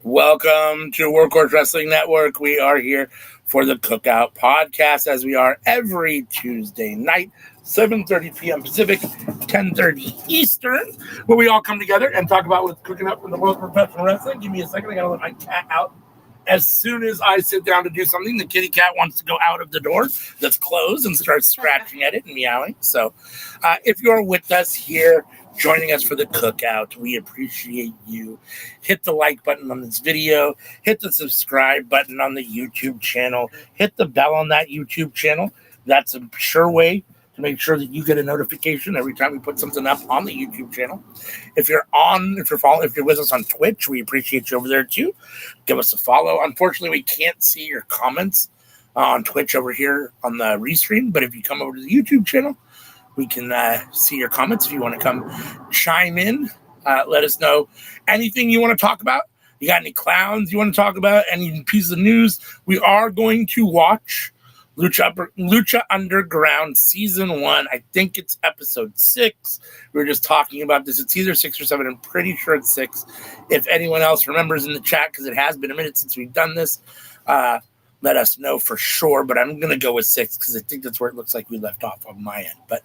Welcome to Workhorse Wrestling Network. We are here for the Cookout podcast, as we are every Tuesday night, 7:30 p.m. Pacific, 10:30 Eastern, where we all come together and talk about what's cooking up in the world of professional wrestling. Give me a second. I got to let my cat out. As soon as I sit down to do something, the kitty cat wants to go out of the door that's closed and starts scratching at it and meowing. So if you're with us here, joining us for the Cookout, we appreciate you. Hit the like button on this video. Hit the subscribe button on the YouTube channel. Hit the bell on that YouTube channel. That's a sure way to make sure that you get a notification every time we put something up on the YouTube channel. If you're with us on Twitch, we appreciate you over there too. Give us a follow. Unfortunately, we can't see your comments on Twitch over here on the restream, but if you come over to the YouTube channel, we can see your comments. If you want to come chime in, let us know anything you want to talk about. You got any clowns you want to talk about? Any pieces of news? We are going to watch Lucha Underground Season 1. I think it's episode 6. We were just talking about this. It's either 6 or 7. I'm pretty sure it's 6. If anyone else remembers in the chat, because it has been a minute since we've done this, let us know for sure. But I'm going to go with 6 because I think that's where it looks like we left off on my end. But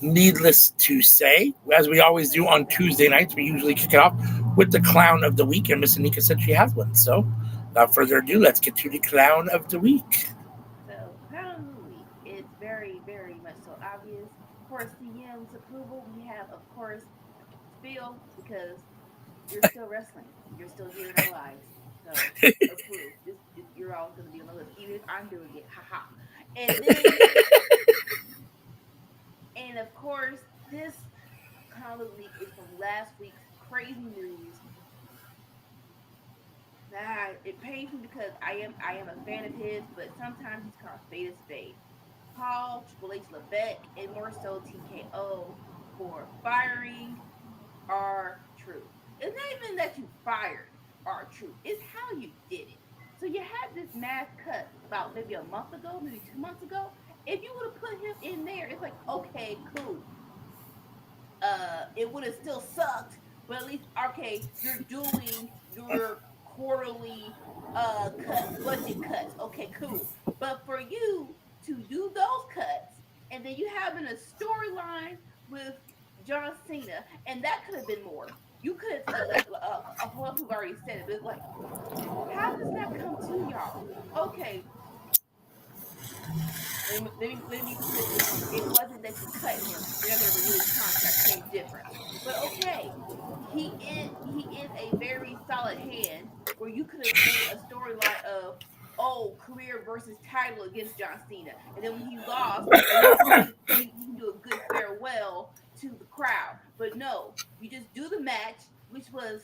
needless to say, as we always do on Tuesday nights, we usually kick it off with the Clown of the Week. And Miss Anika said she has one. So without further ado, let's get to the Clown of the Week. Very, very much so obvious. Of course, CM's approval. We have, of course, Phil, because you're still wrestling. You're still here in our lives. So, approved. You're all going to be on the list, even if I'm doing it. Haha. And then, and of course, this kind of week is from last week's crazy news. It pains me because I am a fan of his, but sometimes he's kind of fade as fade. Paul, Triple H LeBeck, and more so TKO for firing R-Truth. It's not even that you fired R-Truth. It's how you did it. So you had this mass cut about maybe a month ago, maybe 2 months ago. If you would have put him in there, it's like, okay, cool. It would have still sucked, but at least, okay, you're doing your quarterly budget cuts. Okay, cool. But for you to do those cuts, and then you having a storyline with John Cena, and that could have been more. You could have, a whole lot of people already said it, but it's like, how does that come to y'all? Okay. Let me put this. It wasn't that you cut him. You're not going to renew his contract. Same difference. But okay, he is a very solid hand where you could have made a storyline of, career versus title against John Cena. And then when he lost, you can do a good farewell to the crowd. But no, you just do the match, which was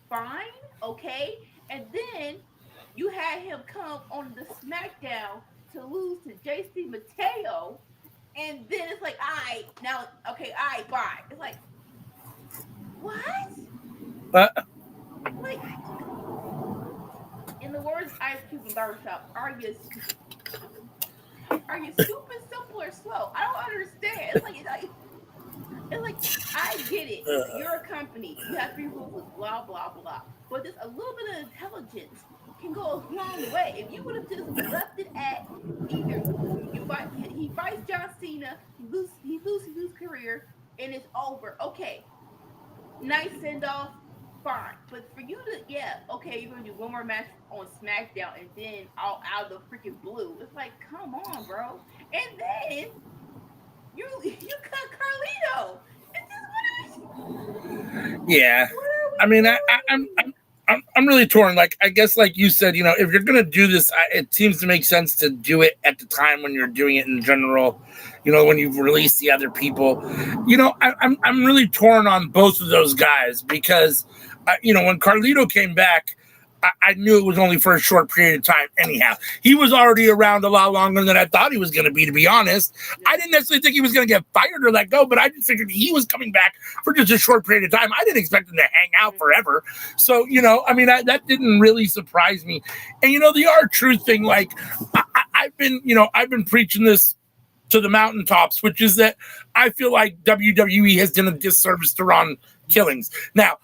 fine, okay? And then you had him come on the SmackDown to lose to JC Mateo. And then it's like, bye. It's like, what? Like, in the words Ice Cube in Barbershop, are you stupid, simple, or slow? I don't understand. It's like I get it. You're a company. You have 3 rules, blah, blah, blah. But just a little bit of intelligence can go a long way. If you would have just left it at either he fights John Cena, he loses his career, and it's over. Okay. Nice send-off. Fine, but for you to, you're gonna do one more match on SmackDown and then out of the freaking blue. It's like, come on, bro. And then you cut Carlito. It's just, yeah. I mean, I'm really torn. Like, I guess, like you said, if you're gonna do this, it seems to make sense to do it at the time when you're doing it in general. When you've released the other people. I'm really torn on both of those guys because, when Carlito came back, I knew it was only for a short period of time. Anyhow, he was already around a lot longer than I thought he was going to be honest. I didn't necessarily think he was going to get fired or let go, but I just figured he was coming back for just a short period of time. I didn't expect him to hang out forever. So, that didn't really surprise me. And, the R-Truth thing, like, I've been preaching this to the mountaintops, which is that I feel like WWE has done a disservice to Ron Killings. Now,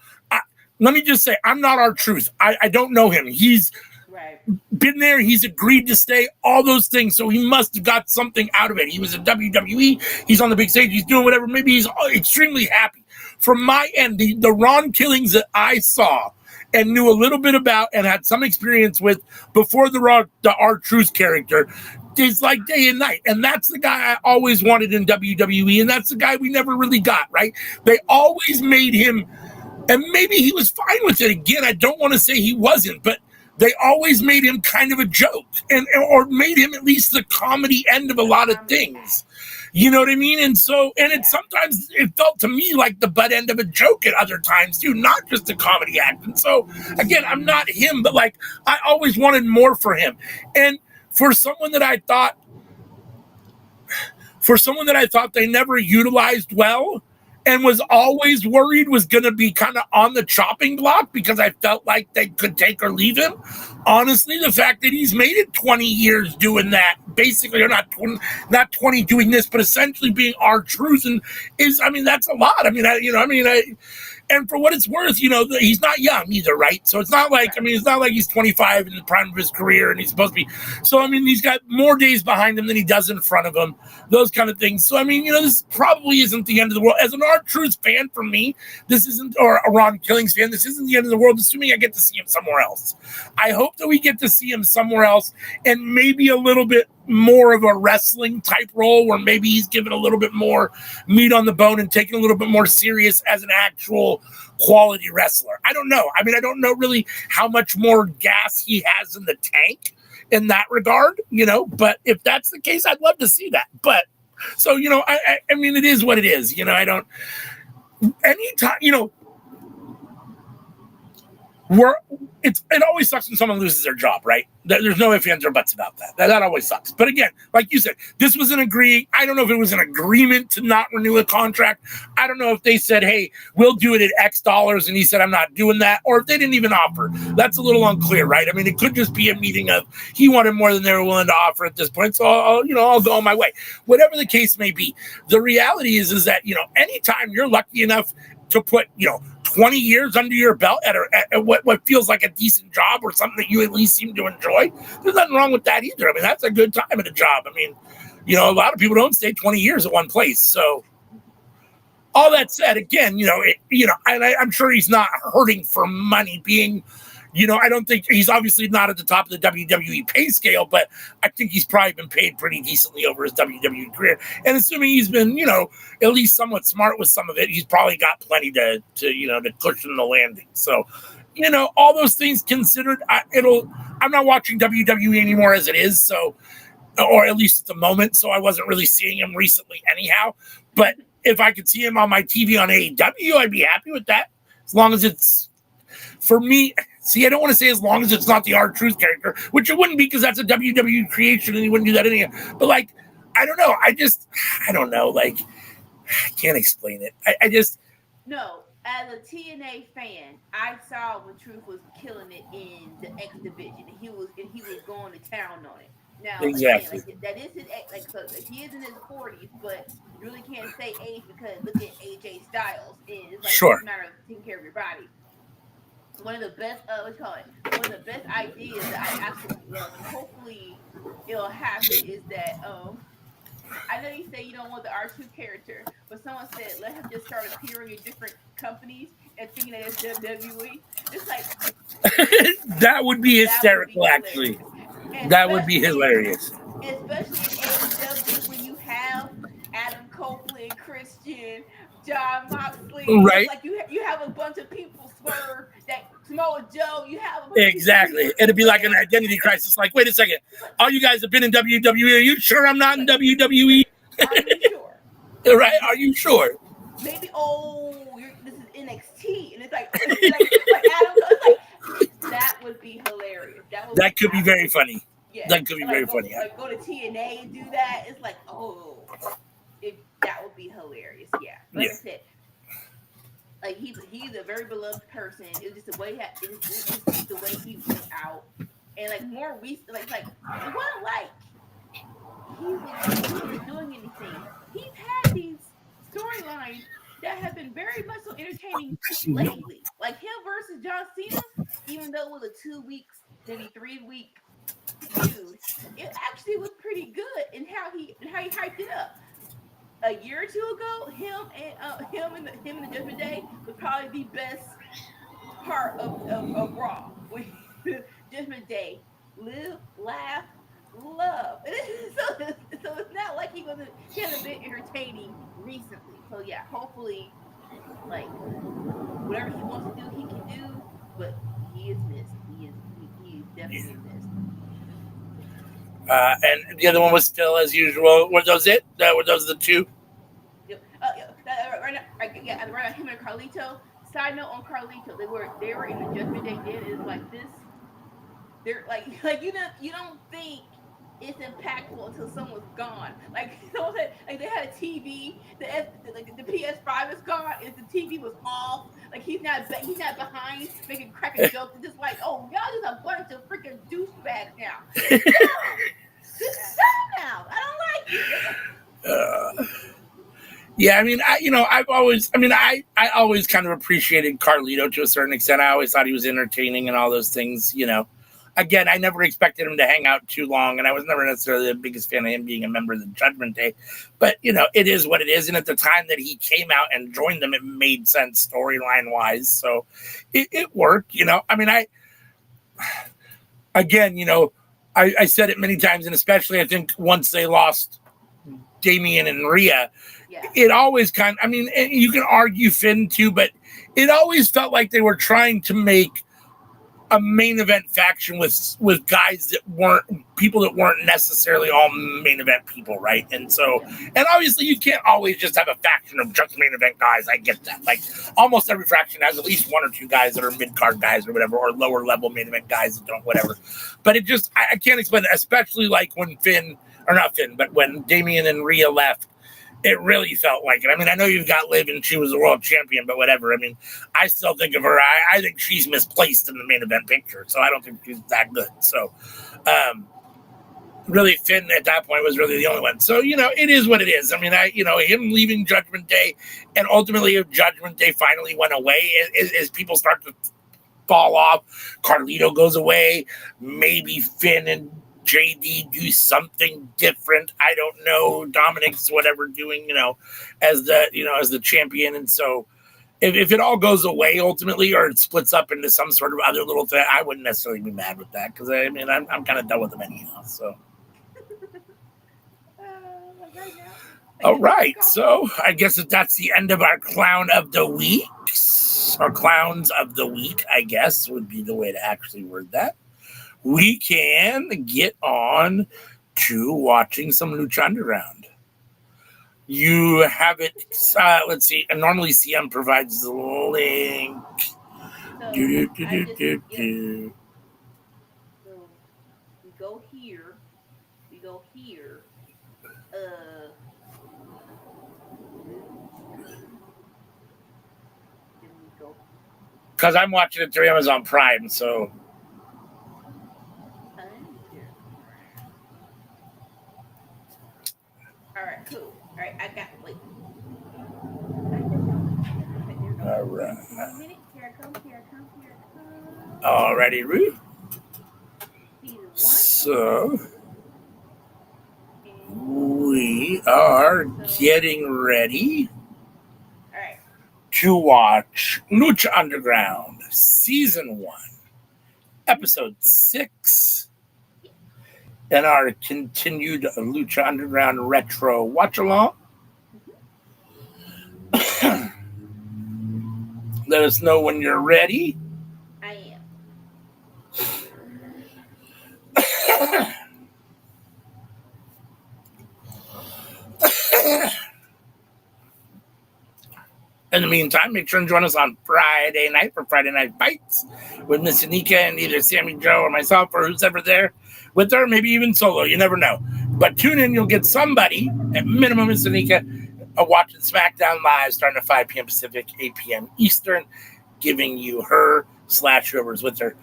let me just say, I'm not R-Truth. I don't know him. He's Right. been there. He's agreed to stay. All those things. So he must have got something out of it. He was in WWE. He's on the big stage. He's doing whatever. Maybe he's extremely happy. From my end, the Ron Killings that I saw and knew a little bit about and had some experience with before the R-Truth character is like day and night. And that's the guy I always wanted in WWE. And that's the guy we never really got, right? They always made him, and maybe he was fine with it. Again, I don't want to say he wasn't, but they always made him kind of a joke, or made him at least the comedy end of a lot of things. You know what I mean? And so, and it sometimes it felt to me like the butt end of a joke at other times too, not just a comedy act. And so, again, I'm not him, but like I always wanted more for him. And for someone that I thought they never utilized well, and was always worried was going to be kind of on the chopping block because I felt like they could take or leave him. Honestly, the fact that he's made it 20 years doing that, basically, or not 20 doing this, but essentially being R-Truth, and that's a lot. And for what it's worth, he's not young either, right? So it's not like, it's not like he's 25 in the prime of his career and he's supposed to be. So, he's got more days behind him than he does in front of him, those kind of things. So, this probably isn't the end of the world. As an R-Truth fan, for me, this isn't, or a Ron Killings fan, this isn't the end of the world, assuming I get to see him somewhere else. I hope that we get to see him somewhere else, and maybe a little bit more of a wrestling type role where maybe he's given a little bit more meat on the bone and taken a little bit more serious as an actual quality wrestler. I don't know. I don't know really how much more gas he has in the tank in that regard, but if that's the case, I'd love to see that. But so, it is what it is. I don't, anytime, it always sucks when someone loses their job, right? There's no ifs, ands, or buts about that. That always sucks. But again, like you said, this was I don't know if it was an agreement to not renew a contract. I don't know if they said, hey, we'll do it at X dollars, and he said, I'm not doing that, or if they didn't even offer. That's a little unclear, right? It could just be a meeting of he wanted more than they were willing to offer at this point, so I'll go on my way. Whatever the case may be, the reality is that, anytime you're lucky enough to put, 20 years under your belt at what feels like a decent job or something that you at least seem to enjoy, there's nothing wrong with that either. That's a good time at a job. A lot of people don't stay 20 years at one place. So all that said, again, I'm sure he's not hurting for money being, I don't think he's obviously not at the top of the WWE pay scale, but I think he's probably been paid pretty decently over his WWE career. And assuming he's been, at least somewhat smart with some of it, he's probably got plenty to cushion the landing. So, all those things considered, I'm not watching WWE anymore as it is. So, or at least at the moment. So I wasn't really seeing him recently anyhow. But if I could see him on my TV on AEW, I'd be happy with that. As long as it's, for me, see, I don't want to say as long as it's not the R-Truth character, which it wouldn't be because that's a WWE creation and he wouldn't do that anyhow. But like, I don't know. I don't know. Like, I can't explain it. I just. No, as a TNA fan, I saw when Truth was killing it in the X division. And he was going to town on it. Now, exactly. Again, that is his, he is in his 40s, but you really can't say age because look at AJ Styles. It's like sure. It's a matter of taking care of your body. One of the best, one of the best ideas that I absolutely love, and hopefully it'll happen, is that I know you say you don't want the R2 character, but someone said let him just start appearing in different companies and thinking that it's WWE. It's like that would be hysterical, actually. That would be hilarious. Especially in AEW when you have Adam Copeland, Christian, John Moxley, right? Like you have a bunch of people Swerve, that Samoa Joe. You have a bunch exactly. It'd be like an identity crisis. Like, wait a second, all you guys have been in WWE. Are you sure I'm not in WWE? Are you sure? Right? Are you sure? Maybe. This is NXT, and it's like Adam. It's like that would be hilarious. That could be very funny. Yeah, that could be very funny. Like go to TNA and do that. It's like that would be hilarious. Yeah, like I said, like he's a very beloved person. It was just the way it's just the way he went out, and like more recent, like it wasn't like he was doing anything. He's had these storylines that have been very much so entertaining lately. Like him versus John Cena, even though it was a 2 weeks, maybe 3 week feud, it actually was pretty good in how he hyped it up. A year or two ago, him and the Judgment Day was probably the best part of Raw. When Judgment Day, live, laugh, love. So it's not like he hasn't been entertaining recently. So yeah, hopefully, like whatever he wants to do, he can do. But he is missed. He is definitely missed. And the other one was still as usual. Were those it? Were those the two? Yep. Right now, right now, him and Carlito. Side note on Carlito, they were in the Judgment Day Den. It's like this. They're like you don't think it's impactful until someone's gone. Like like they had a TV, the PS5 is gone. If the TV was off, like he's not behind making cracking jokes. It's just like, oh, y'all just a bunch of freaking douchebags now. Stop, just stop now. I don't like you. Yeah, I mean, I always kind of appreciated Carlito to a certain extent. I always thought he was entertaining and all those things, Again, I never expected him to hang out too long, and I was never necessarily the biggest fan of him being a member of the Judgment Day. But, it is what it is. And at the time that he came out and joined them, it made sense storyline-wise. So it worked, I said it many times, and especially I think once they lost Damian and Rhea, it always you can argue Finn too, but it always felt like they were trying to make a main event faction with guys that weren't people that weren't necessarily all main event people, right? And so, and obviously you can't always just have a faction of just main event guys. I get that. Like almost every faction has at least one or two guys that are mid card guys or whatever, or lower level main event guys that don't whatever. But it just I can't explain it, especially like when but when Damian and Rhea left. It really felt like it. I mean, I know you've got Liv and she was a world champion, but whatever. I mean, I still think of her. I think she's misplaced in the main event picture, so I don't think she's that good. So, really, Finn at that point was really the only one. So, it is what it is. I mean, him leaving Judgment Day, and ultimately, if Judgment Day finally went away, as people start to fall off, Carlito goes away, maybe Finn and JD do something different. I don't know. Dominic's whatever doing, as the champion. And so if it all goes away ultimately, or it splits up into some sort of other little thing, I wouldn't necessarily be mad with that. Cause I'm kind of done with them anyhow. So. Right now. All right. So I guess that's the end of our clown of the week, or clowns of the week, I guess would be the way to actually word that. We can get on to watching some Lucha Underground. You have it. Let's see. And normally CM provides the link. So we go here. Then we go. Because I'm watching it through Amazon Prime, so. All right, cool. All right, I got wait. All right. Here I come. Alrighty, Ruth. So we are getting ready right. to watch Lucha Underground Season 1, Episode 6. And our continued Lucha Underground Retro Watch-Along. Let us know when you're ready. I am. In the meantime, make sure and join us on Friday night for Friday Night Fights with Miss Anika and either Sammy Joe or myself or who's ever there with her, maybe even solo. You never know. But tune in. You'll get somebody, at minimum, Miss Anika, watching SmackDown Live starting at 5 p.m. Pacific, 8 p.m. Eastern, giving you her / whoever's with her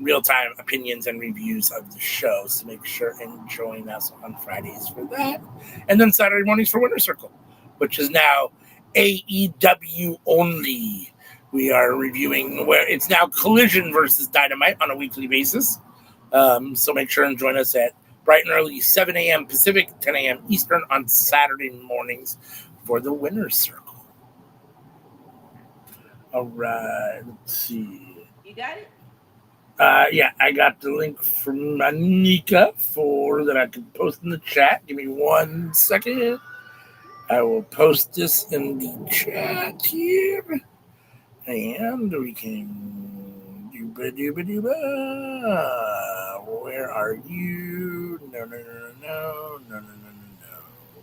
real-time opinions and reviews of the show. So make sure and join us on Fridays for that. And then Saturday mornings for Winter Circle, which is now AEW only. We are reviewing where it's now Collision versus Dynamite on a weekly basis. So make sure and join us at bright and early 7 a.m. Pacific, 10 a.m. Eastern on Saturday mornings for the winner's circle. All right, let's see. You got it? Yeah, I got the link from Anika for that I can post in the chat. Give me 1 second. I will post this in the chat here. And we can dooba. Where are you? No.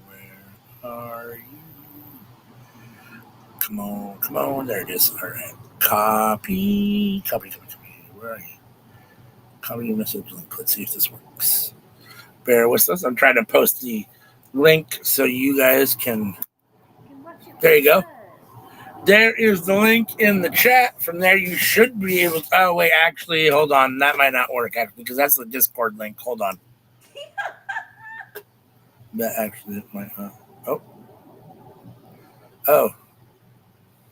Where are you? Come on. There it is. All right. Copy. Where are you? Copy message link. Let's see if this works. Bear with us. I'm trying to post the link so you guys can. There you go. There is the link in the chat. From there, you should be able to. Oh, wait, actually, hold on. That might not work, actually, because that's the Discord link. Hold on. That actually might not. Oh.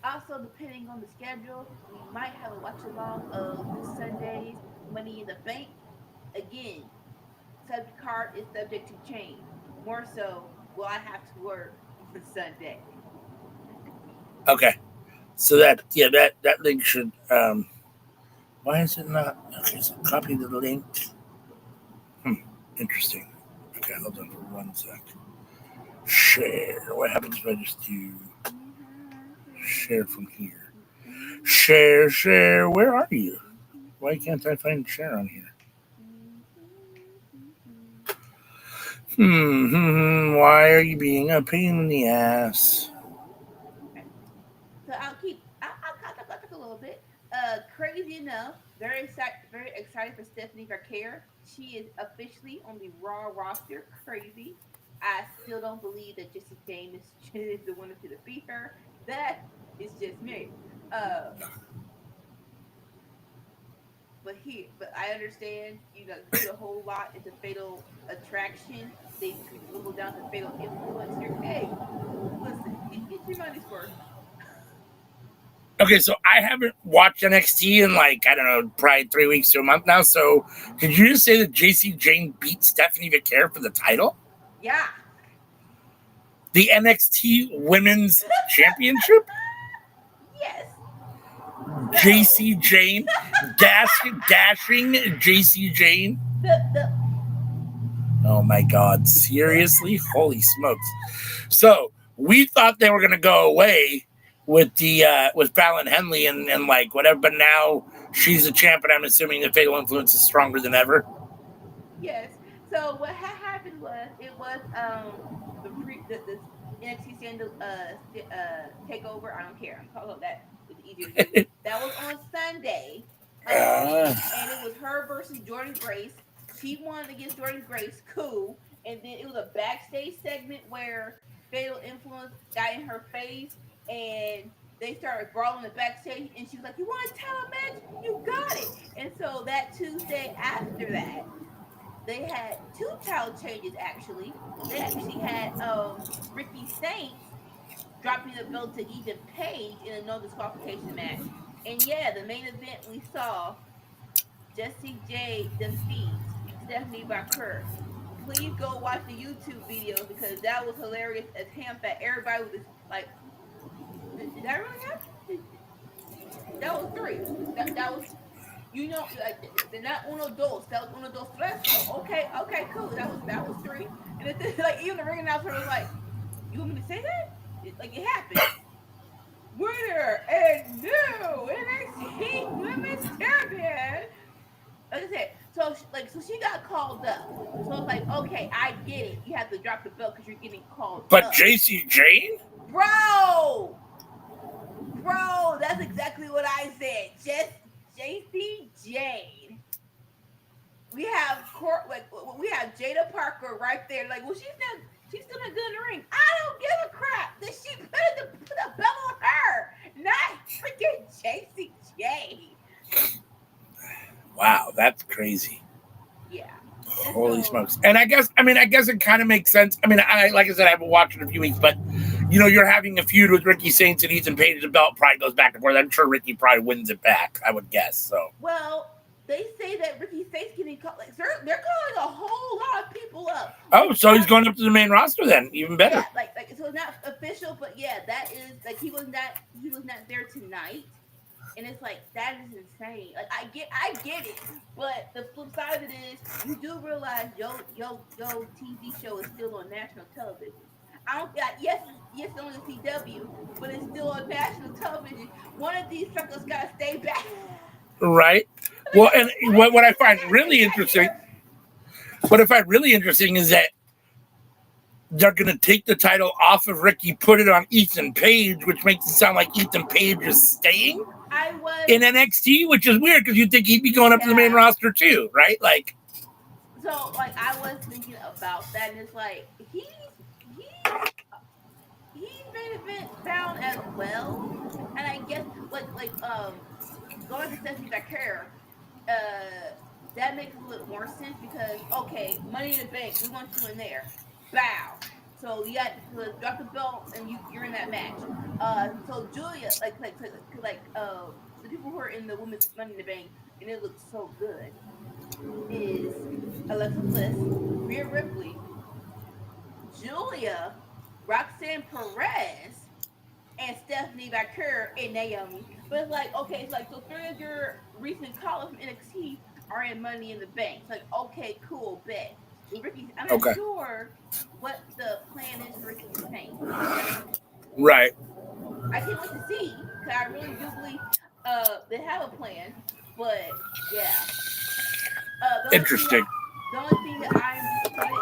Also, depending on the schedule, we might have a watch along of this Sunday's Money in the Bank. Again, subject card is subject to change. More so, will I have to work for Sunday? Okay. So that link should why is it not okay, so copy the link. Interesting. Okay, hold on for 1 sec. Share. What happens if I just do share from here? Share. Where are you? Why can't I find share on here? Why are you being a pain in the ass? So I'll talk a little bit. Crazy enough, very excited for Stephanie Garcia. She is officially on the Raw roster. Crazy. I still don't believe that Jesse James is the winner to defeat her. That is just me. But I understand, put a whole lot into Fatal Attraction. They dribble down to Fatal Influence here. Hey, listen, get your money's worth. Okay, so I haven't watched NXT in I don't know, probably 3 weeks to a month now. So did you just say that JC Jane beat Stephanie Vaquer for the title? Yeah. The NXT Women's Championship? Yes. JC Jane, dashing JC Jane. Oh my God! Seriously, holy smokes! So we thought they were gonna go away with the with Fallon Henley and whatever, but now she's a champ, and I'm assuming the Fatal Influence is stronger than ever. Yes. So what happened was the NXT scandal takeover. I don't care. I'm talking about that. It's easier to do. That was on Sunday, and it was her versus Jordan Grace. She won against Jordan Grace. Cool. And then it was a backstage segment where Fatal Influence got in her face, and they started brawling the backstage. And she was like, "You want a title match? You got it." And so that Tuesday after that, they had 2 title changes. Actually, they actually had Ricky Saints dropping the belt to Ethan Page in a no disqualification match. And yeah, the main event we saw, Jessie J defeats Stephanie Vaquer. Please go watch the YouTube videos because that was hilarious attempt that everybody was like, did that really happen? That was 3. That was, they're not uno dos. That was uno dos tres. Oh, okay, cool. That was 3. And it's even the ring announcer was like, "You want me to say that?" It happened. Winner and new NXT Women's Champion. Like I said, so she got called up. So it's like, okay, I get it. You have to drop the belt because you're getting called up. But JC Jane? Bro, that's exactly what I said. Just JC Jane. We have Jada Parker right there. Well, she's still not good in the ring. I don't give a crap that she put the belt on her, not freaking JC Jane. Wow, that's crazy. Yeah. Holy smokes. And I guess it kind of makes sense. I mean, like I said, I haven't watched it in a few weeks, but you're having a feud with Ricky Saints and Ethan Page, the belt probably goes back and forth. I'm sure Ricky probably wins it back, I would guess. So. Well, they say that Ricky Saints can be called. Like, they're calling a whole lot of people up. Oh, so he's going up to the main roster then, even better. Yeah, like so it's not official, but yeah, that is like he was not there tonight, and it's like that is insane. Like I get it, but the flip side of it is you do realize yo TV show is still on national television. I don't. Yes, it's on the CW, but it's still on national television. One of these suckers gotta stay back. Right. Well, and what I find really interesting, is that they're going to take the title off of Ricky, put it on Ethan Page, which makes it sound like Ethan Page is staying in NXT, which is weird because you'd think he'd be going up to the main roster too, right? Like, so like I was thinking about that, and it's like he's main event bound as well, and I guess going to Stephanie Becker, that makes a little more sense because okay, Money in the Bank, we want you in there. Bow. So you got to drop the belt and you're in that match. So Julia, the people who are in the women's Money in the Bank, and it looks so good, is Alexa Bliss, Rhea Ripley, Julia, Roxanne Perez, and Stephanie Becker and Naomi. But it's like, okay, it's like, so three of your recent callers from NXT are in Money in the Bank. It's like, okay, cool, bet. Ricky, I'm not sure what the plan is for Ricky Saints. Right. I can't wait to see, because I really do believe they have a plan, but yeah. Interesting. The only thing that I'm disappointed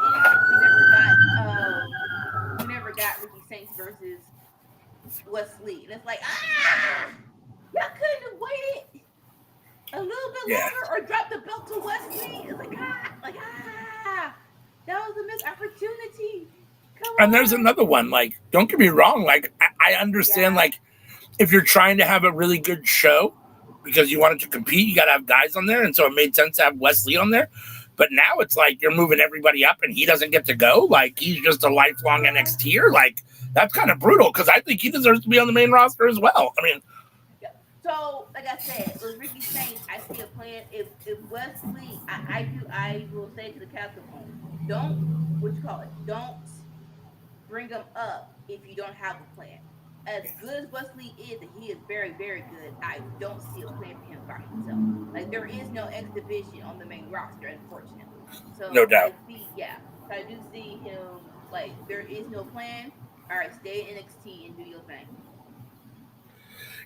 is we never got Ricky Saints versus Wesley. And it's like, y'all couldn't have waited a little bit longer or dropped the belt to Wesley. It's like, that was a missed opportunity. And there's another one. Like, don't get me wrong. Like, I understand. Like, if you're trying to have a really good show because you wanted to compete, you got to have guys on there, and so it made sense to have Wesley on there. But now it's like you're moving everybody up, and he doesn't get to go. Like, he's just a lifelong NXTer. Like, that's kind of brutal because I think he deserves to be on the main roster as well. I mean. So, like I said, with Ricky Saints, I see a plan. If Wesley, I will say to the captain, don't bring him up if you don't have a plan. As good as Wesley is, and he is very, very good, I don't see a plan for him by himself. Like, there is no X division on the main roster, unfortunately. So no doubt. I do see him, like, there is no plan. All right, stay in NXT and do your thing.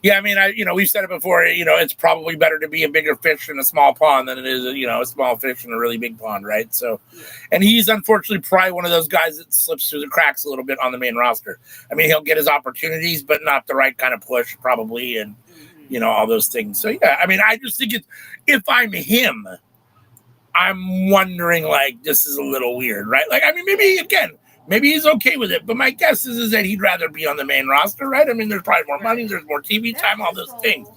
Yeah, I mean, we've said it before, it's probably better to be a bigger fish in a small pond than it is, a small fish in a really big pond, right? So, and he's unfortunately probably one of those guys that slips through the cracks a little bit on the main roster. I mean, he'll get his opportunities, but not the right kind of push probably, and, all those things. So, yeah, I mean, I just think if I'm him, I'm wondering, like, this is a little weird, right? Like, I mean, maybe he's okay with it, but my guess is that he'd rather be on the main roster, right? I mean, there's probably more money, there's more TV time, all those things.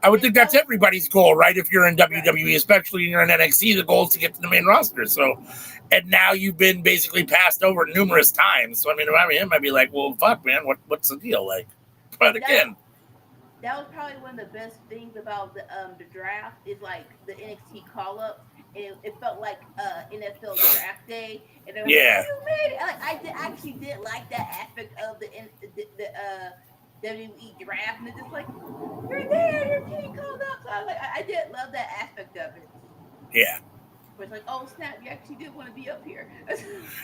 I would think that's everybody's goal, right? If you're in WWE, especially when you're in NXT, the goal is to get to the main roster. So, and now you've been basically passed over numerous times. So, I mean, if I'm him, I'd be like, well, fuck, man, what's the deal? Like, but again. That was probably one of the best things about the draft is like the NXT call-up. It felt like NFL draft day, and like, you made it. Like I actually did like that aspect of the WWE draft, and it's just like you're there, you're getting called up. So I did love that aspect of it. Yeah. But it's like, oh snap, you actually did want to be up here.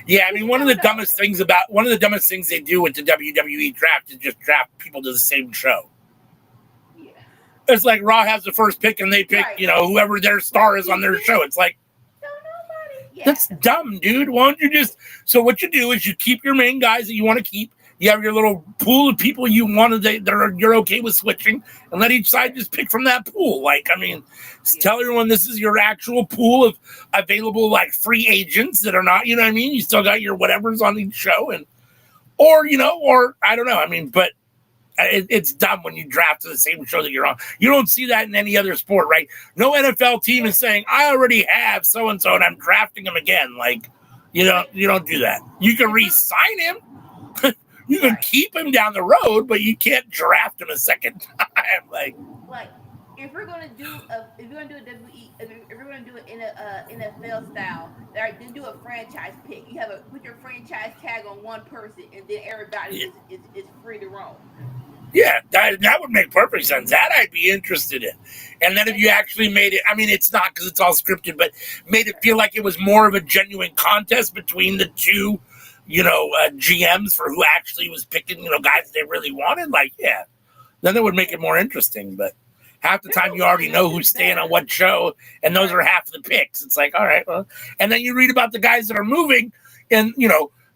Yeah, I mean, one of the dumbest things they do with the WWE draft is just draft people to the same show. It's like Raw has the first pick and they pick, whoever their star is on their show. It's like, that's dumb, dude. Why don't you just... So what you do is you keep your main guys that you want to keep. You have your little pool of people you want to, you're okay with switching, and let each side just pick from that pool. Like, I mean, tell everyone this is your actual pool of available, like, free agents that are not, you know what I mean? You still got your whatevers on each show, or I don't know. I mean, but it's dumb when you draft to the same show that you're on. You don't see that in any other sport, right? No NFL team is saying, I already have so-and-so and I'm drafting him again. Like, you don't do that. You can re-sign him, You can keep him down the road, but you can't draft him a second time. Like if we're gonna do a WWE, if we're gonna do it in a NFL style, then do a franchise pick. You have put your franchise tag on one person, and then everybody is free to roam. Yeah, that would make perfect sense. That I'd be interested in. And then if you actually made it, I mean, it's not because it's all scripted, but made it feel like it was more of a genuine contest between the two, GMs for who actually was picking, guys they really wanted. Like, yeah, then it would make it more interesting. But half the time you already know who's staying on what show, and those are half of the picks. It's like, all right, well, and then you read about the guys that are moving, and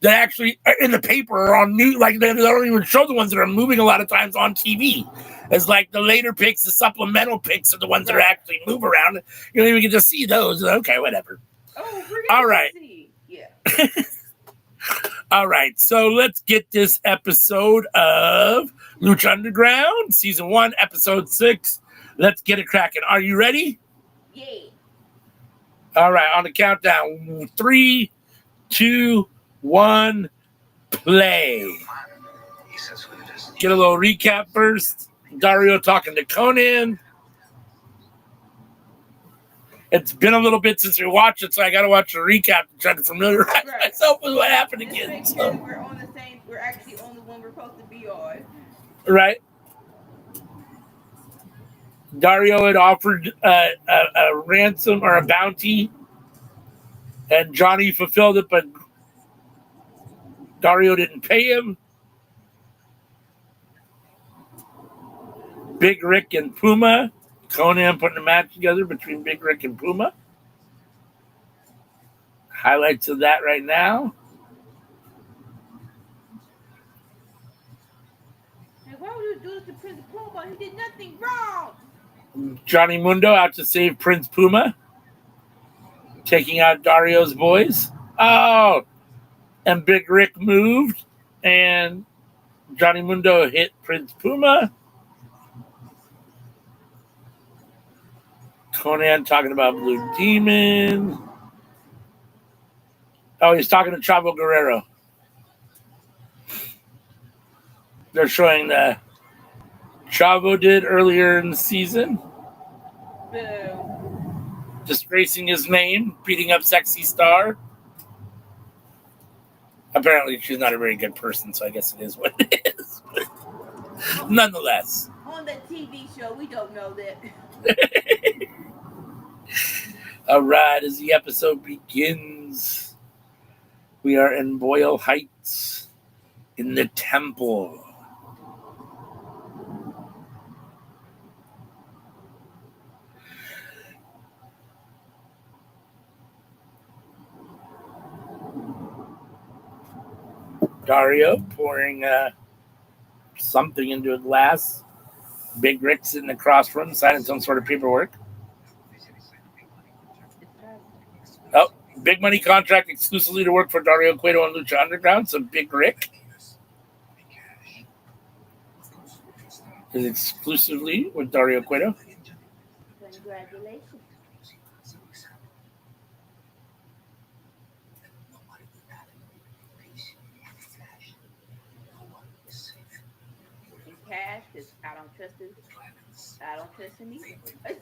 that actually are in the paper or on news, like they don't even show the ones that are moving a lot of times on TV. As like the later picks, the supplemental picks are the ones that are actually move around. You don't even get to see those. Okay, whatever. All right. Yeah. All right. So let's get this episode of Lucha Underground, Season 1, Episode 6. Let's get it cracking. Are you ready? Yeah. All right. On the countdown. 3, 2, 1, play. Get a little recap first. Dario talking to Conan. It's been a little bit since we watched it, so I got to watch a recap to try to familiarize myself with what happened again. Make sure we're on the same. We're actually on the one we're supposed to be on. Right. Dario had offered a ransom or a bounty, and Johnny fulfilled it, but Dario didn't pay him. Big Rick and Puma. Conan putting a match together between Big Rick and Puma. Highlights of that right now. Hey, why would you do this to Prince Puma? He did nothing wrong. Johnny Mundo out to save Prince Puma. Taking out Dario's boys. Oh! And Big Rick moved. And Johnny Mundo hit Prince Puma. Conan talking about Blue Demon. Oh, he's talking to Chavo Guerrero. They're showing the Chavo did earlier in the season. Disgracing his name, beating up Sexy Star. Apparently, she's not a very good person, so I guess it is what it is. But nonetheless. On the TV show, we don't know that. All right, as the episode begins, we are in Boyle Heights in the temple. Dario pouring something into a glass. Big Rick sitting across from him, signing some sort of paperwork. Oh, big money contract exclusively to work for Dario Cueto on Lucha Underground. So Big Rick is exclusively with Dario Cueto. Congratulations. Cash, because I don't trust him. I don't trust him either.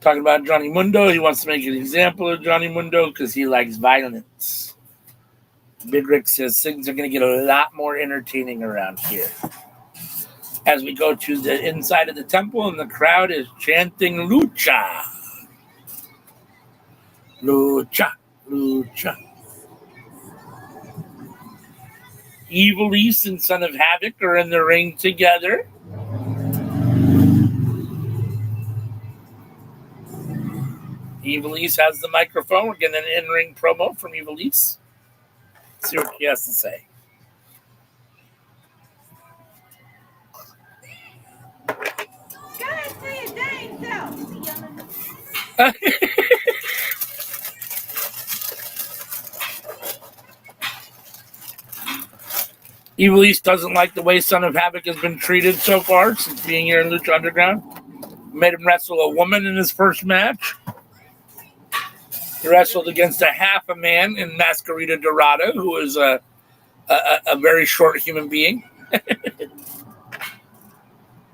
Talking about Johnny Mundo. He wants to make an example of Johnny Mundo because he likes violence. Big Rick says things are going to get a lot more entertaining around here. As we go to the inside of the temple, and the crowd is chanting Lucha. Lucha, Lucha. Evil East and Son of Havoc are in the ring together. Evil East has the microphone. We're getting an in-ring promo from Evil East. Let's see what he has to say. God, say it dang self. Evil East doesn't like the way Son of Havoc has been treated so far since being here in Lucha Underground. Made him wrestle a woman in his first match. He wrestled against a half a man in Masquerita Dorada, who was a very short human being.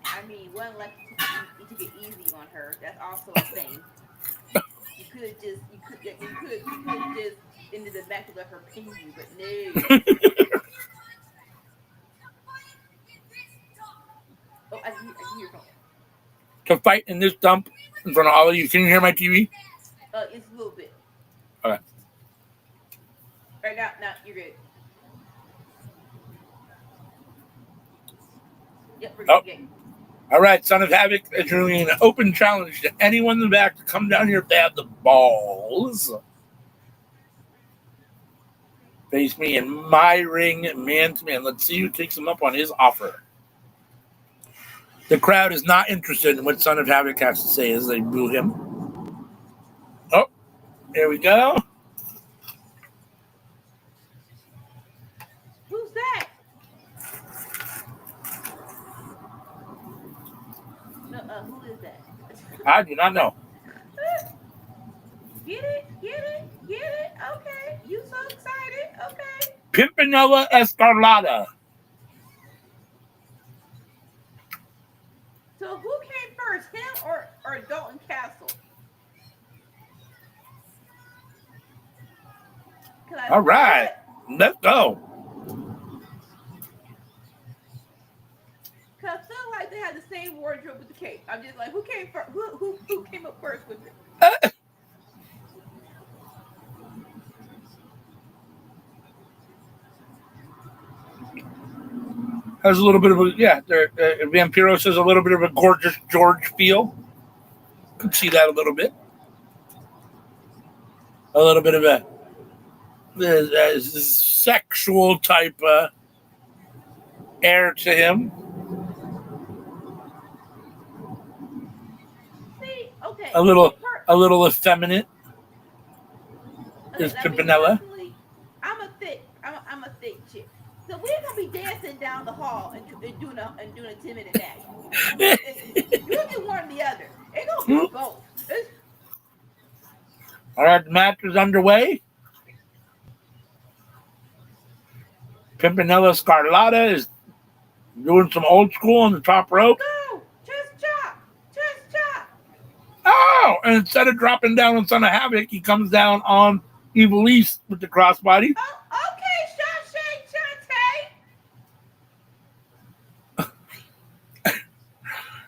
I mean, one like you took it easy on her. That's also a thing. You could have just you could just ended the match to let her pin you, but no. Oh, I can hear phone. To fight in this dump in front of all of you. Can you hear my TV? It's a little bit. Okay. Right now you're good. Yep, we're good. All right, Son of Havoc is doing an open challenge to anyone in the back to come down here if they have the balls. Face me in my ring, man to man. Let's see who takes him up on his offer. The crowd is not interested in what Son of Havoc has to say as they boo him. Oh, here we go. Who's that? No, who is that? I do not know. Get it. Okay, you so excited. Okay. Pimpinella Escarlata. So who came first, him or Dalton Castle? All right, let's go. Cause I feel like they had the same wardrobe with the cape. I'm just like, who came first? Who came up first with it? Has a little bit of a Vampiros has a little bit of a Gorgeous George feel. Could see that a little bit. A little bit of a sexual type air to him. See, okay. A little effeminate. Is Pimpinella. I'm a thick chick. So we're gonna be dancing down the hall and doing a 10-minute match. You get one or the other. It gonna be both. All right, the match is underway. Pimpinella Scarlata is doing some old school on the top rope. Go! Just chop! Oh! And instead of dropping down on Son of Havoc, he comes down on Evil East with the crossbody. Oh, okay, Shantae.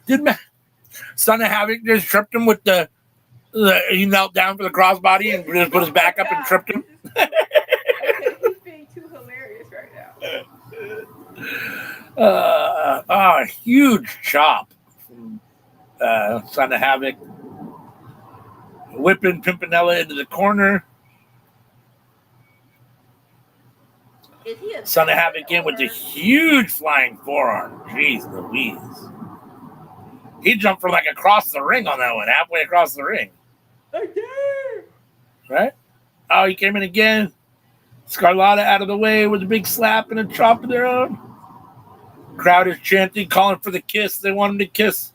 Did Son of Havoc just tripped him with he knelt down for the crossbody and just put his back up and tripped him? Okay, he's being too hilarious right now. A huge chop from Son of Havoc. Whipping Pimpinella into the corner. Son of Havoc in with a huge flying forearm. Jeez Louise. He jumped from like across the ring on that one, halfway across the ring. Right? Oh, he came in again. Scarlata out of the way with a big slap and a chop of their own. Crowd is chanting, calling for the kiss. They want him to kiss.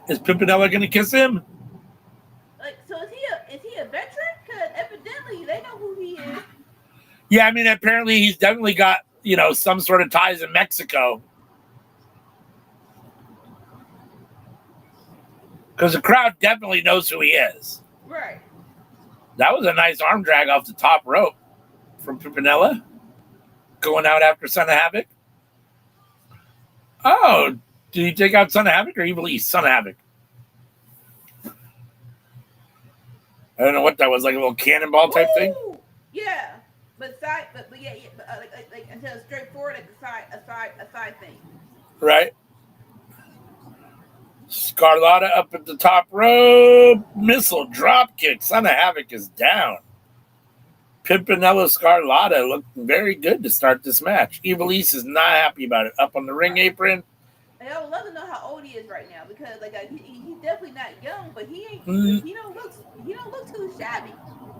Is Pimpinella going to kiss him? So is he a veteran? Because evidently they know who he is. Yeah, I mean, apparently he's definitely got, some sort of ties in Mexico. Because the crowd definitely knows who he is. Right. That was a nice arm drag off the top rope from Pimpinella. Going out after Son of Havoc. Oh, did he take out Son of Havoc or Evil East? Son of Havoc. I don't know what that was, like a little cannonball type thing. Yeah, but until it's straightforward, like a side thing. Right. Scarlata up at the top rope. Missile drop kick. Son of Havoc is down. Pimpinella Scarlata looked very good to start this match. Evil East is not happy about it. Up on the ring apron. And I would love to know how old he is right now because he's definitely not young, but he ain't. He don't look too shabby.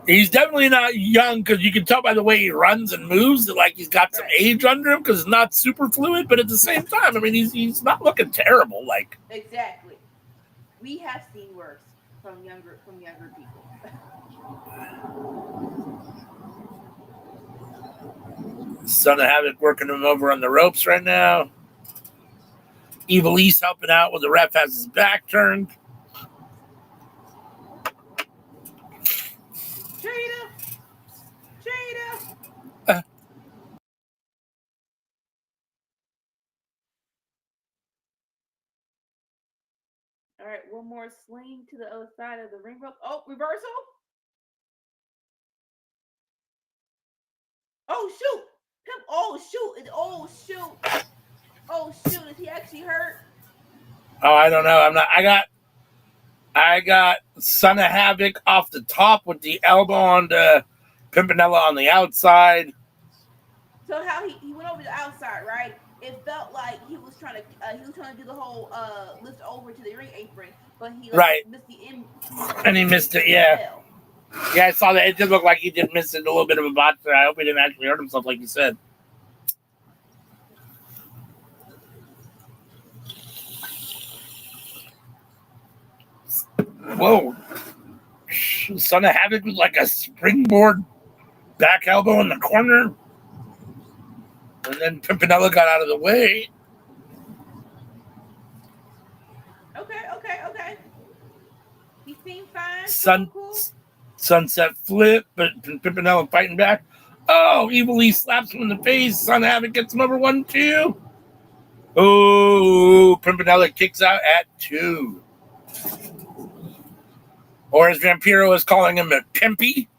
He's definitely not young because you can tell by the way he runs and moves that like he's got some age under him because it's not super fluid. But at the same time, I mean, he's not looking terrible. Like exactly, we have seen worse from younger people. Son of Havoc working him over on the ropes right now. Evil East helping out when the ref has his back turned. Cheetah! All right, one more sling to the other side of the ring rope. Oh, reversal! Oh shoot! Pimp! Oh shoot! Oh shoot! Oh shoot! Is he actually hurt? Oh, I don't know. I got Son of Havoc off the top with the elbow on the Pimpinella on the outside. So how he went over the outside, right? It felt like he was trying to do the whole lift over to the ring apron, but he missed the end. And he missed it, yeah. Yeah, I saw that. It did look like he did miss it, a little bit of a bot. I hope he didn't actually hurt himself, like you said. Whoa. Son of Havoc was like a springboard back elbow in the corner. And then Pimpinella got out of the way. Okay. He seemed fine. Cool. Sunset flip, but Pimpinella fighting back. Oh, Evil East slaps him in the face. Son of Havoc gets him over 1-2. Oh, Pimpinella kicks out at 2. Or as Vampiro is calling him, a pimpy.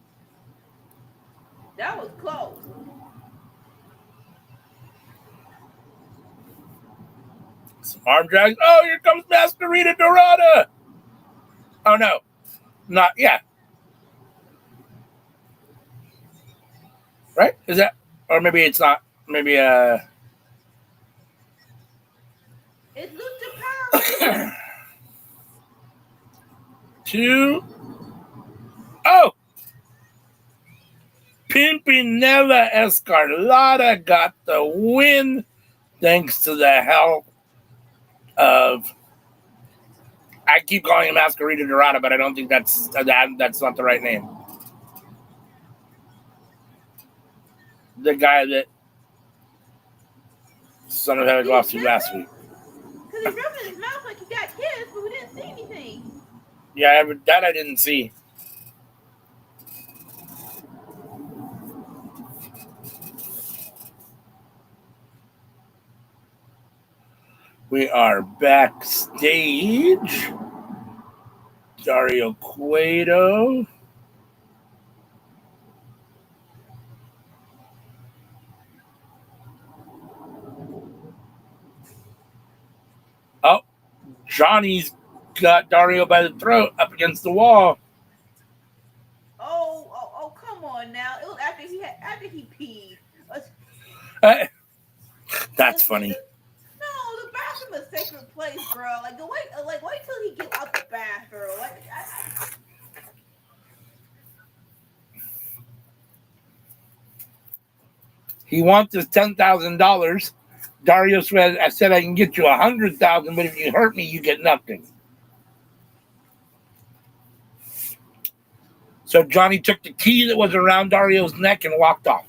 That was close. Some arm drags. Oh, here comes Masquerita Dorada. Oh, no. Not, yeah. Right? Is that, or maybe it's not. Maybe, It's Lucha Power. 2. Oh! Pimpinella Escarlata got the win thanks to the help of, I keep calling him Masquerita Dorada, but I don't think that's not the right name. The guy that Son of Havoc lost to last week. Because he rubbed in his mouth like he got kissed, but we didn't see anything. Yeah, that I didn't see. We are backstage. Dario Cueto. Oh, Johnny's got Dario by the throat up against the wall. Oh, come on now. It was after he peed. That's funny. No, the bathroom is a sacred place, bro. Wait till he gets out the bathroom. He wants his $10,000. Dario said, "I said I can get you $100,000, but if you hurt me, you get nothing." So Johnny took the key that was around Dario's neck and walked off.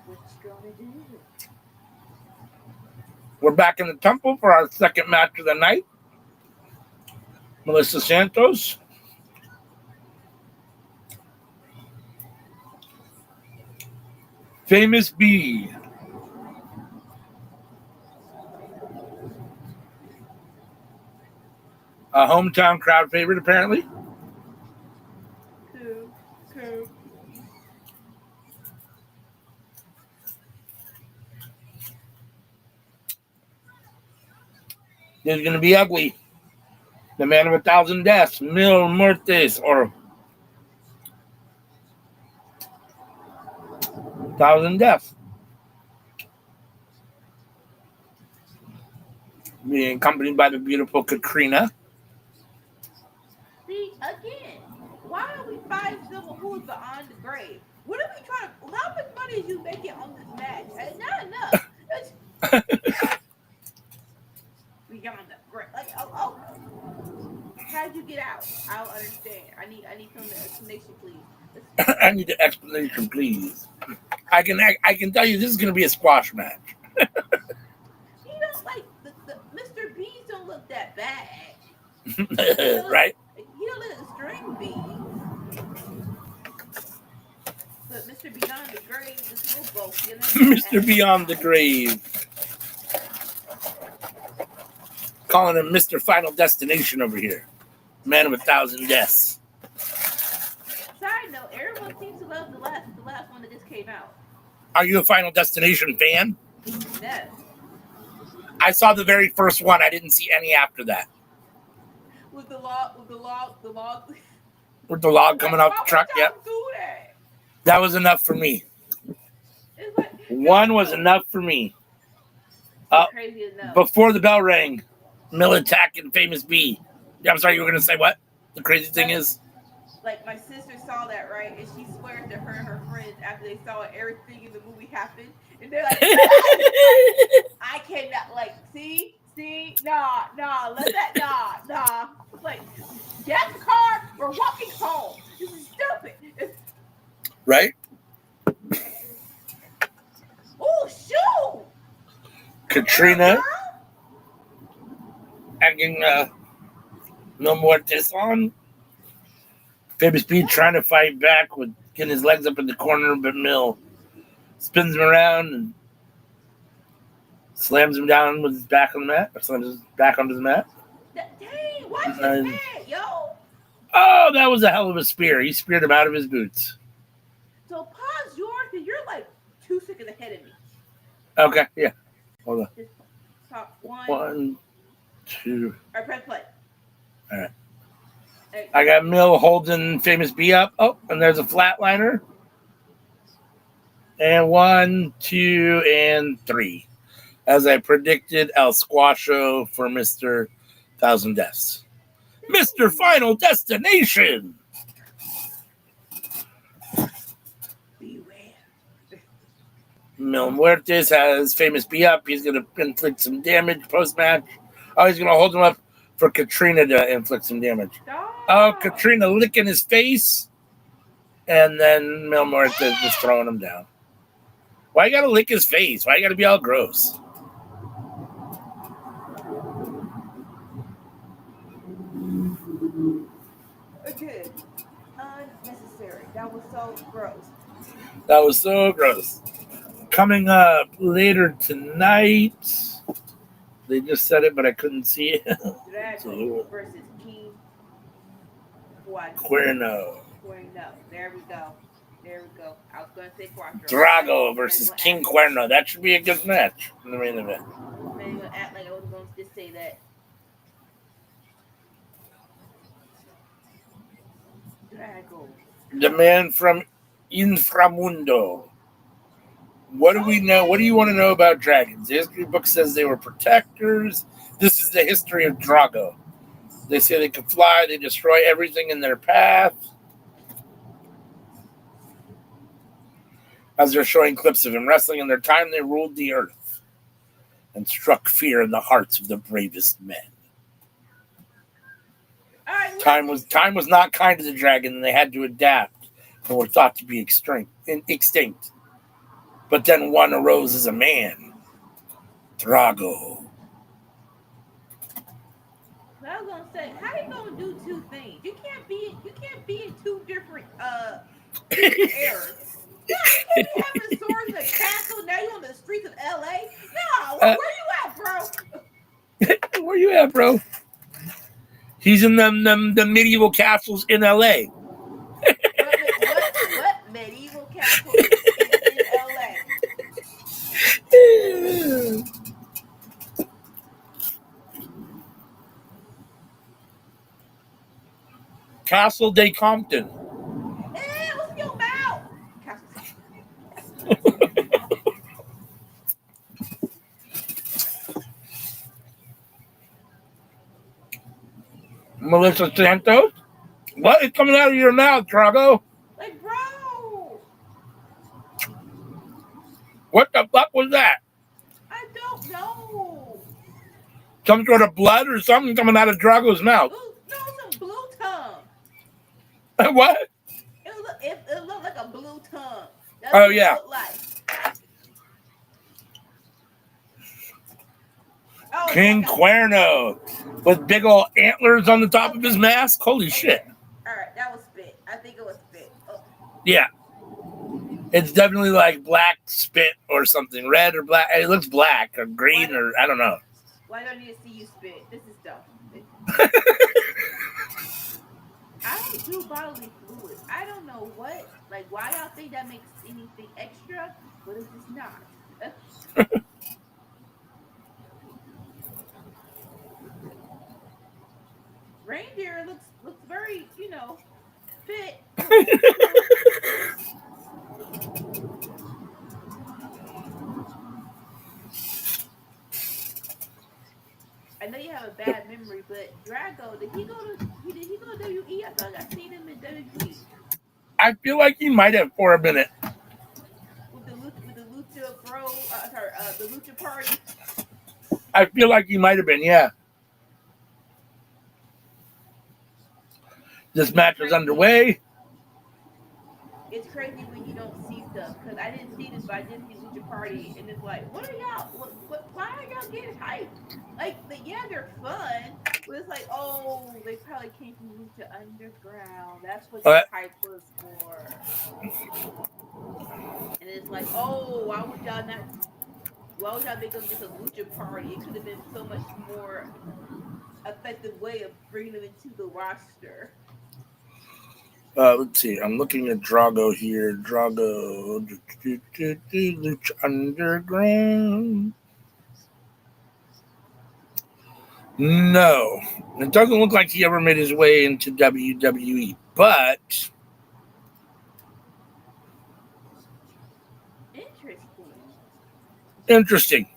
What you gonna do? We're back in the temple for our second match of the night. Melissa Santos. Famous B. A hometown crowd favorite, apparently. Cool. This is going to be ugly. The man of 1,000 deaths, Mil Muertes, or 1,000 deaths. Being accompanied by the beautiful Katrina. See, again, why are we fighting someone who's beyond the grave? What are we trying to? How much money is you making on this match? Not enough. Beyond the grave. How'd you get out? I don't understand. I need some explanation, please. I need an explanation, please. I can tell you this is going to be a squash match. You know, like the Mr. Beans don't look that bad. Right? He don't look like a string bean. But Mr. Beyond the Grave is a little bulky. Mr. Beyond the Grave. Calling him Mr. Final Destination over here. Man of 1,000 deaths. Side note, everyone seems to love the last one that just came out. Are you a Final Destination fan? No. I saw the very first one. I didn't see any after that. With the log. With the log coming off the truck, yep. That was enough for me. Like, one was enough for me. Crazy enough. Before the bell rang, Mill attacking Famous B. I'm sorry, you were going to say what? The crazy thing is? Like, my sister saw that, right? And she swears to her and her friends after they saw everything in the movie happen. And they're like, I cannot, like, see, nah, let that, nah. Like, get out the car, we're walking home. This is stupid. Right? Oh, shoot! Katrina hanging No Muertes on. Famous B trying to fight back with getting his legs up in the corner, but Mill spins him around and slams him down with his back on the mat, or slams his back onto the mat. Dang, watch his head, yo! Oh, that was a hell of a spear. He speared him out of his boots. So pause yours, because you're like 2 seconds ahead of me. Okay, yeah. Hold on. Just talk 1, 2. Or press play. All right. I got Mill holding Famous B up. Oh, and there's a flatliner. And 1, 2, and 3. As I predicted, El Squasho for Mr. 1,000 Deaths. Mr. Final Destination! Beware. Mil Muertes has Famous B up. He's going to inflict some damage post-match. Oh, he's going to hold him up for Katrina to inflict some damage. Oh, Katrina licking his face. And then Mil Muertes just throwing him down. Why you got to lick his face? Why you got to be all gross? Good. Unnecessary. That was so gross. That was so gross. Coming up later tonight. They just said it, but I couldn't see it. Drago versus King Cuerno. There we go. I was going to say Quattro. Drago versus King Cuerno. That should be a good match in the main event. I'm going to act like I was going to just say that. Drago. The man from Inframundo. What do we know? What do you want to know about dragons? The history book says they were protectors. This is the history of Drago. They say they can fly. They destroy everything in their path. As they're showing clips of him wrestling in their time, they ruled the earth and struck fear in the hearts of the bravest men. Time was not kind to the dragon, and they had to adapt and were thought to be extinct. But then one arose as a man, Drago. I was gonna say, how you gonna do two things? You can't be in two different eras. No, you can't be having swords in a castle. Now you on the streets of LA. No, where you at, bro? Where you at, bro? He's in the medieval castles in LA. What medieval castle in LA? Castle de Compton. What's your mouth? Melissa Santos? What is coming out of your mouth, Drago? Like, bro. What the fuck was that? I don't know. Some sort of blood or something coming out of Drago's mouth? No, some blue tongue. What? It looked like a blue tongue. That's Oh, what yeah. it looked like. Oh, King Cuerno with big old antlers on the top of his mask. Holy shit. All right, that was spit. I think it was spit. Oh. Yeah. It's definitely like black spit or something. Red or black. It looks black or green or I don't know. Why do I need to see you spit? This is dumb. I don't do bodily fluids. I don't know what, like, why y'all think that makes anything extra, but it's just not. Reindeer looks very, fit. I know you have a bad memory, but Drago, did he go to WE? I thought I seen him in WWE. I feel like he might have for a minute. With the Lucha Bro, the Lucha Party. I feel like he might have been, yeah. This match is underway. It's crazy when you don't see stuff, because I didn't see this, but I did see Lucha Party, and it's like, what are y'all? Why are y'all getting hyped? Like, yeah, they're fun, but it's like, oh, they probably came from Lucha Underground. That's what the hype was for. And it's like, oh, why would y'all make them just a Lucha Party? It could have been so much more effective way of bringing them into the roster. Let's see. I'm looking at Drago here. Drago. Lucha Underground. No. It doesn't look like he ever made his way into WWE, but... Interesting.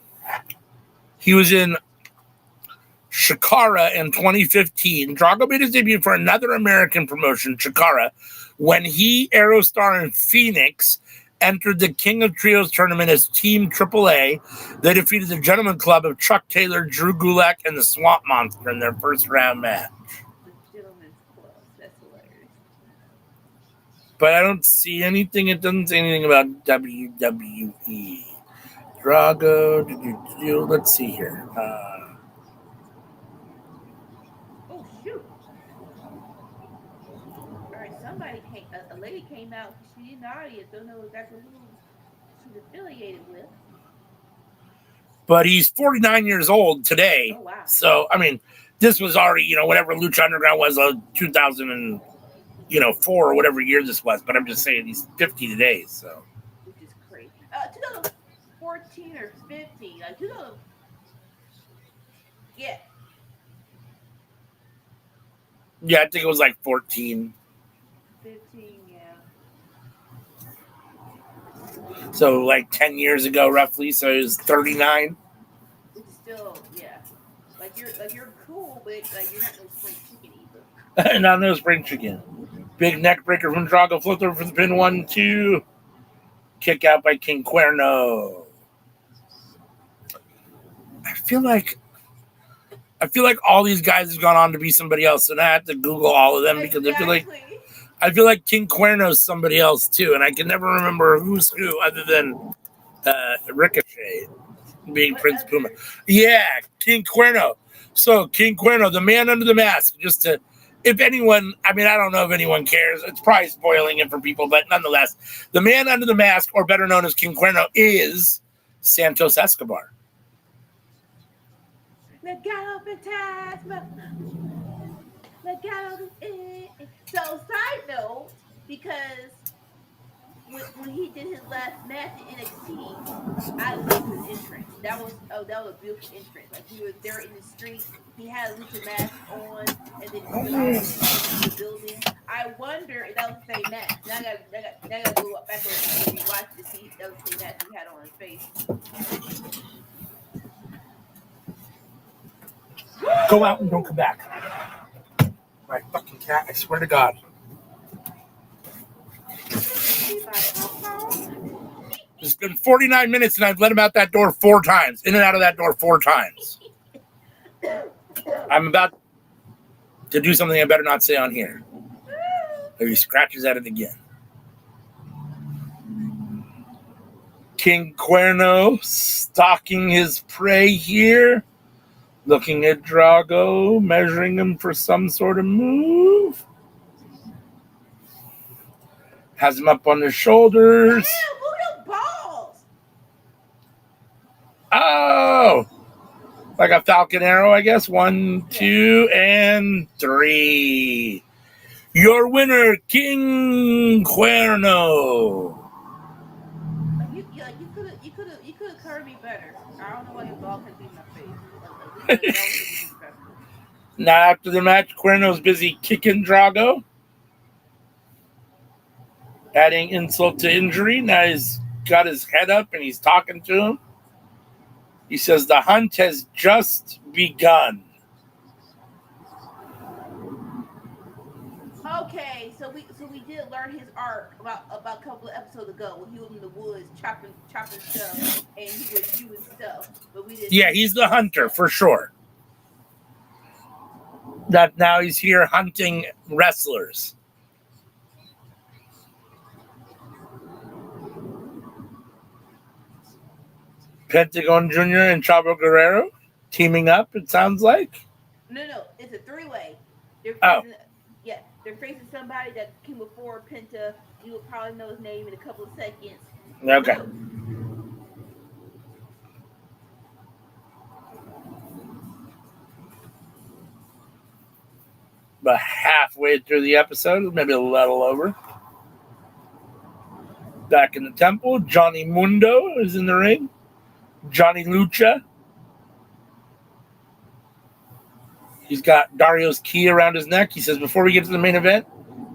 He was in Chikara in 2015. Drago made his debut for another American promotion, Chikara, when he, Aerostar, and Phoenix entered the King of Trios tournament as Team AAA. They defeated the Gentleman Club of Chuck Taylor, Drew Gulak, and the Swamp Monster in their first round match. The Gentleman's Club. That's hilarious. But I don't see anything. It doesn't say anything about WWE. Drago. Let's see here. Oh, shoot. All right, somebody came, a lady came out, she's in the audience, don't know exactly who she's affiliated with. But he's 49 years old today. Oh, wow. So, I mean, this was already, whatever Lucha Underground was, 2004 or whatever year this was. But I'm just saying he's 50 today, so. Which is crazy. 2014 or 15, like 2000. Yeah. Yeah, I think it was like 14. 15, yeah. So like 10 years ago, roughly. So he was 39. Which is still, yeah. Like you're cool, but like you're not no spring chicken either. Not no spring chicken. Big neck breaker from Drago, flip over for the pin, 1-2. Kick out by King Cuerno. I feel like all these guys have gone on to be somebody else, and I have to Google all of them because I feel like King Cuerno's somebody else too, and I can never remember who's who other than Ricochet being Prince Puma. Yeah, King Cuerno. So King Cuerno, the man under the mask. Just to, if anyone, I mean, I don't know if anyone cares. It's probably spoiling it for people, but nonetheless, the man under the mask, or better known as King Cuerno, is Santos Escobar. So, side note, because when he did his last match in NXT, I loved his entrance. That was a beautiful entrance. Like, he was there in the street, he had a lucha mask on, and then he was in the building. I wonder if that was the same match. Now I gotta go back and rewatch to see if that was the same match he had on his face. Go out and don't come back. My fucking cat, I swear to God. It's been 49 minutes and I've let him out that door 4 times. In and out of that door 4 times. I'm about to do something I better not say on here. If he scratches at it again. King Cuerno stalking his prey here. Looking at Drago, measuring him for some sort of move. Has him up on his shoulders. Damn, look at your balls. Oh! Like a falcon arrow, I guess. 1, 2, and 3. Your winner, King Cuerno. You could have covered me better. I don't know why your ball couldn't be in my face. That was disrespectful. Now, after the match, Cuerno's busy kicking Drago, adding insult to injury. Now he's got his head up and he's talking to him. He says the hunt has just begun. Okay, so we did learn his arc about a couple of episodes ago when he was in the woods chopping stuff and he was shooting stuff, but we didn't. Yeah, he's the hunter for sure. That now he's here hunting wrestlers. Pentagon Jr. and Chavo Guerrero teaming up, it sounds like. No, it's a three-way. They're facing somebody that came before Penta. You will probably know his name in a couple of seconds. Okay. About halfway through the episode, maybe a little over. Back in the temple, Johnny Mundo is in the ring. Johnny Lucha. He's got Dario's key around his neck. He says, before we get to the main event,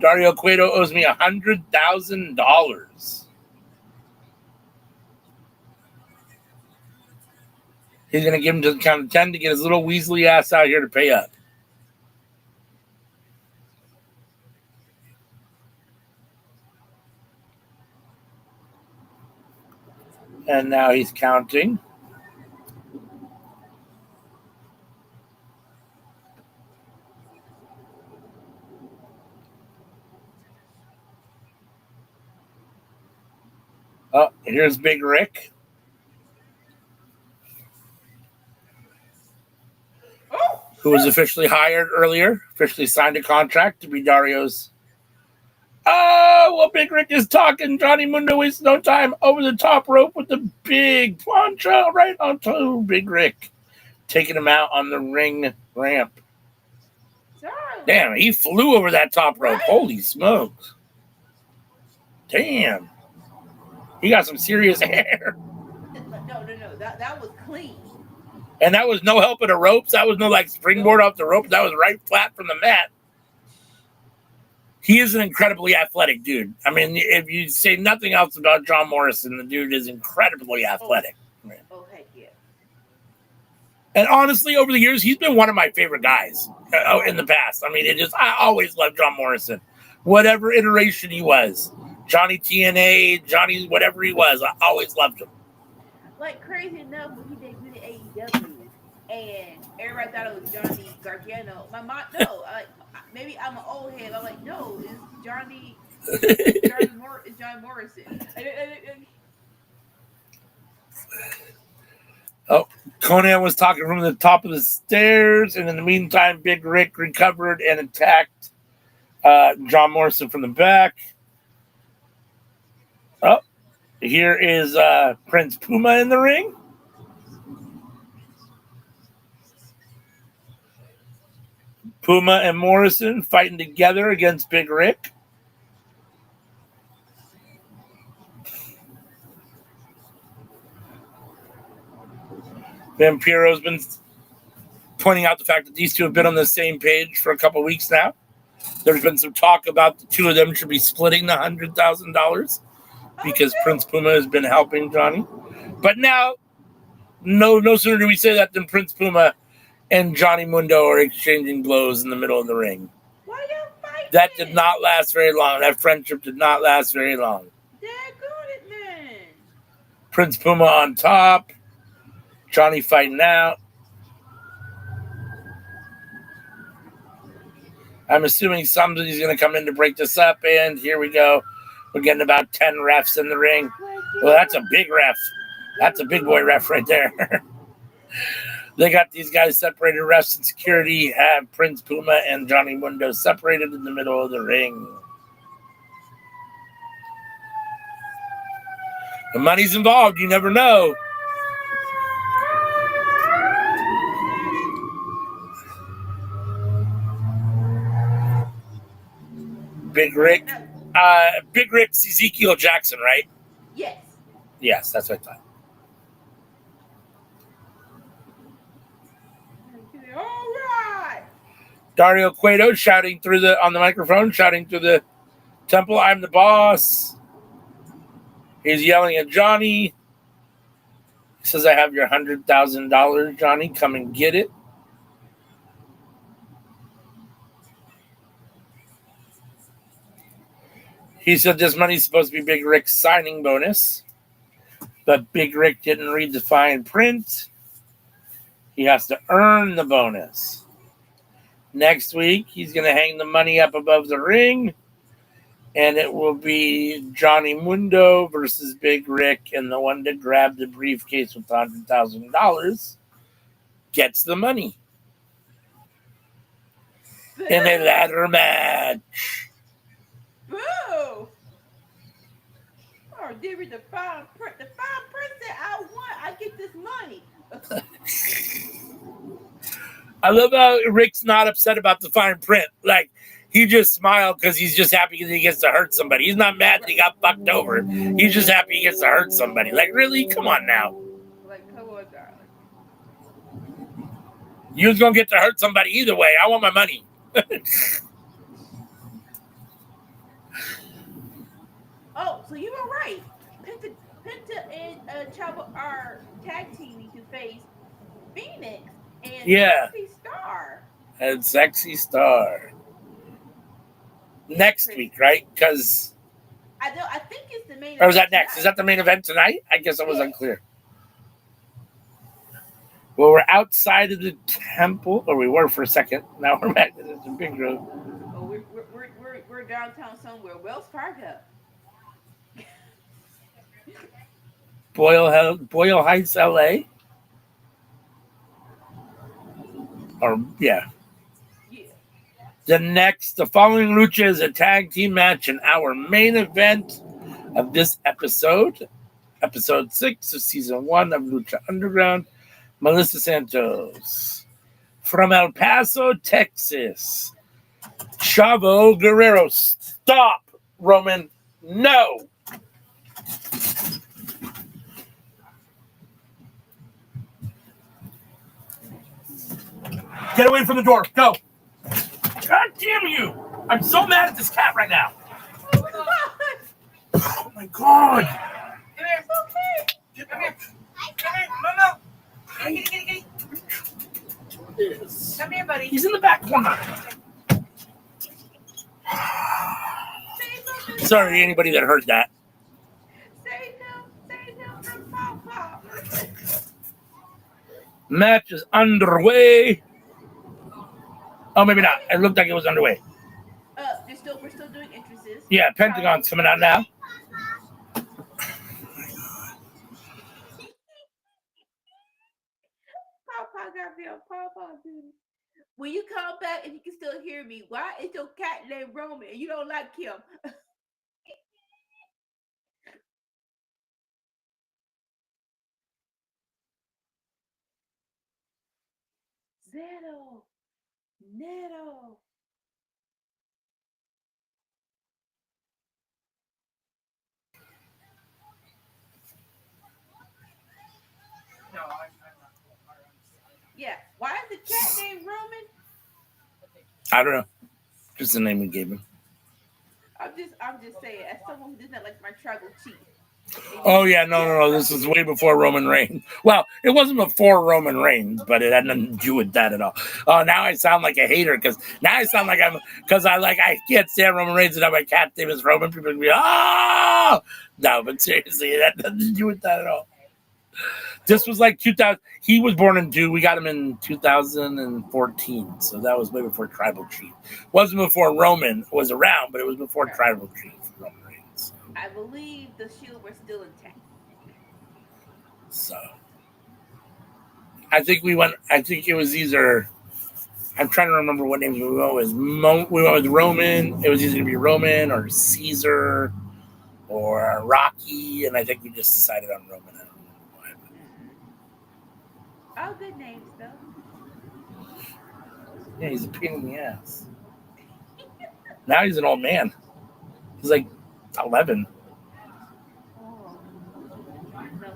Dario Cueto owes me $100,000. He's going to give him to the count of 10 to get his little Weasley ass out here to pay up. And now he's counting. Oh, here's Big Rick. Who was officially hired earlier, officially signed a contract to be Dario's. Oh, well, Big Rick is talking. Johnny Mundo wastes no time over the top rope with the big plancha right onto Big Rick, taking him out on the ring ramp. Damn, he flew over that top rope. Right? Holy smokes. Damn. He got some serious hair. No. That was clean. And that was no help of the ropes. That was no like springboard off the rope. That was right flat from the mat. He is an incredibly athletic dude. I mean, if you say nothing else about John Morrison, the dude is incredibly athletic. Oh heck yeah. And honestly, over the years, he's been one of my favorite guys in the past. I mean, I always loved John Morrison. Whatever iteration he was. Johnny TNA, Johnny whatever he was, I always loved him. Like, crazy enough, when he debuted at AEW, and everybody thought it was Johnny Gargano. My mom, no, maybe I'm an old head. I'm like, no, it's Johnny John Morrison. Oh, Conan was talking from the top of the stairs, and in the meantime, Big Rick recovered and attacked John Morrison from the back. Oh, here is Prince Puma in the ring. Puma and Morrison fighting together against Big Rick. Vampiro's been pointing out the fact that these two have been on the same page for a couple weeks now. There's been some talk about the two of them should be splitting the $100,000 because Prince Puma has been helping Johnny. But now, no sooner do we say that than Prince Puma and Johnny Mundo are exchanging blows in the middle of the ring. Why are you fighting? That did not last very long. That friendship did not last very long. Daggone it, man. Prince Puma on top. Johnny fighting out. I'm assuming somebody's going to come in to break this up, and here we go. We're getting about 10 refs in the ring. Well, that's a big ref. That's a big boy ref right there. They got these guys separated. Refs and security have Prince Puma and Johnny Mundo separated in the middle of the ring. The money's involved. You never know. Big Rick. Big Rick's Ezekiel Jackson, right? Yes. Yes, that's what I thought. All right. Dario Cueto shouting on the microphone, shouting through the temple, "I'm the boss." He's yelling at Johnny. He says, "I have your $100,000, Johnny. Come and get it." He said this money's supposed to be Big Rick's signing bonus, but Big Rick didn't read the fine print. He has to earn the bonus. Next week, he's going to hang the money up above the ring, and it will be Johnny Mundo versus Big Rick, and the one that grabbed the briefcase with $100,000 gets the money in a ladder match. Boo! Oh, did read the fine print. The fine print said, "I want. I get this money." I love how Rick's not upset about the fine print. Like, he just smiled because he's just happy that he gets to hurt somebody. He's not mad that he got fucked over. He's just happy he gets to hurt somebody. Like, really? Come on now. Like, come on, darling. You was going to get to hurt somebody either way. I want my money. Oh, so you were right. Penta and Chavo are tag teaming to face Phoenix and Sexy Star. And Sexy Star. Next week, right? Because I think it's the main. Or was that next? Tonight. Is that the main event tonight? I guess I was unclear. Well, we're outside of the temple, or we were for a second. Now we're back to the big road. Oh, we're downtown somewhere. Wells Fargo. Boyle Heights, LA. Or yeah. The following lucha is a tag team match in our main event of this episode 6 of season 1 of Lucha Underground. Melissa Santos from El Paso, Texas. Chavo Guerrero. Stop, Roman. No. Get away from the door. Go. God damn you. I'm so mad at this cat right now. Oh my God. Come here. Okay. Come here. Come here. No. Kitty. Come here, buddy. He's in the back corner. Sorry to anybody that heard that. Say no to Papa. Match is underway. Oh, maybe not. It looked like it was underway. We're still doing entrances. Yeah, Pentagon's coming out now. Papa. When you come back and you can still hear me, why is your cat named Roman and you don't like him? Neto. No, yeah. Why is the cat named Roman? I don't know. Just the name we gave him. I'm just saying, as someone who does not like my tribal chief. Oh yeah, no. This was way before Roman Reigns. Well, it wasn't before Roman Reigns, but it had nothing to do with that at all. Oh, now I sound like a hater because now I sound like I can't stand Roman Reigns and now my cat's name is Roman. People will be no, but seriously, it had nothing to do with that at all. This was like 2000. He was born in we got him in 2014, so that was way before Tribal Chief. Wasn't before Roman was around, but it was before Tribal Chief. Roman Reigns. I believe the Shield were still intact. So, I think it was either. I'm trying to remember what names we went with. We went with Roman. It was either going to be Roman or Caesar or Rocky, and I think we just decided on Roman. I don't know why. All good names though. Yeah, he's a pain in the ass. Now he's an old man. He's like 11. Oh no,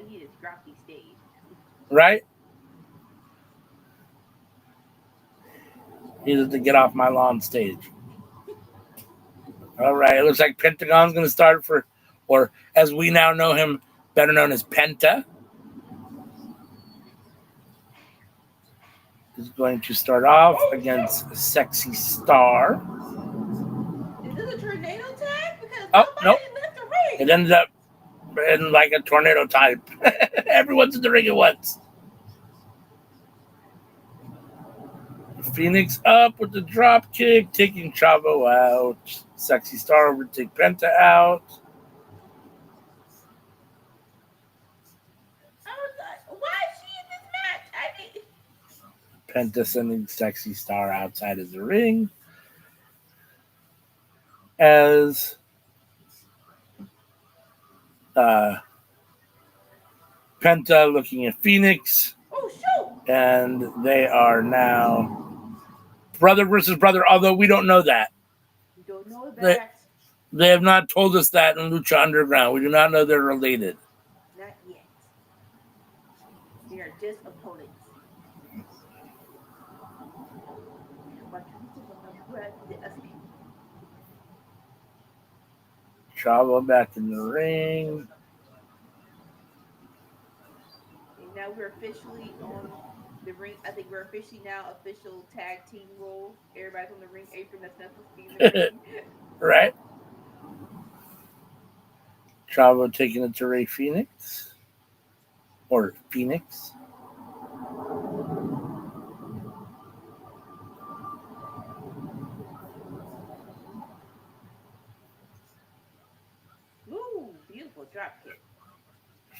he just dropped these stage. Right? He needs to get off my lawn stage. All right. It looks like Pentagon's going to start or as we now know him, better known as Penta. Is going to start off against Sexy Star. Is this a tornado tag? Because Nope. left the ring. It ended up in like a tornado type. Everyone's in the ring at once. Phoenix up with the drop kick, taking Chavo out. Sexy Star would take Penta out. I was like, why is she in this match? I mean, Penta sending Sexy Star outside of the ring. As Penta looking at Phoenix. Oh, shoot! And they are now brother versus brother, although we don't know that. We don't know that. They have not told us that in Lucha Underground. We do not know they're related. Not yet. They are just opponents. Chavo back in the ring. And now we're officially on the ring. I think we're officially now official tag team role. Everybody's on the ring apron. That's not supposed to be in the ring. Right. Chavo taking it to Ray Phoenix. Or Phoenix. Ooh, beautiful drop kick.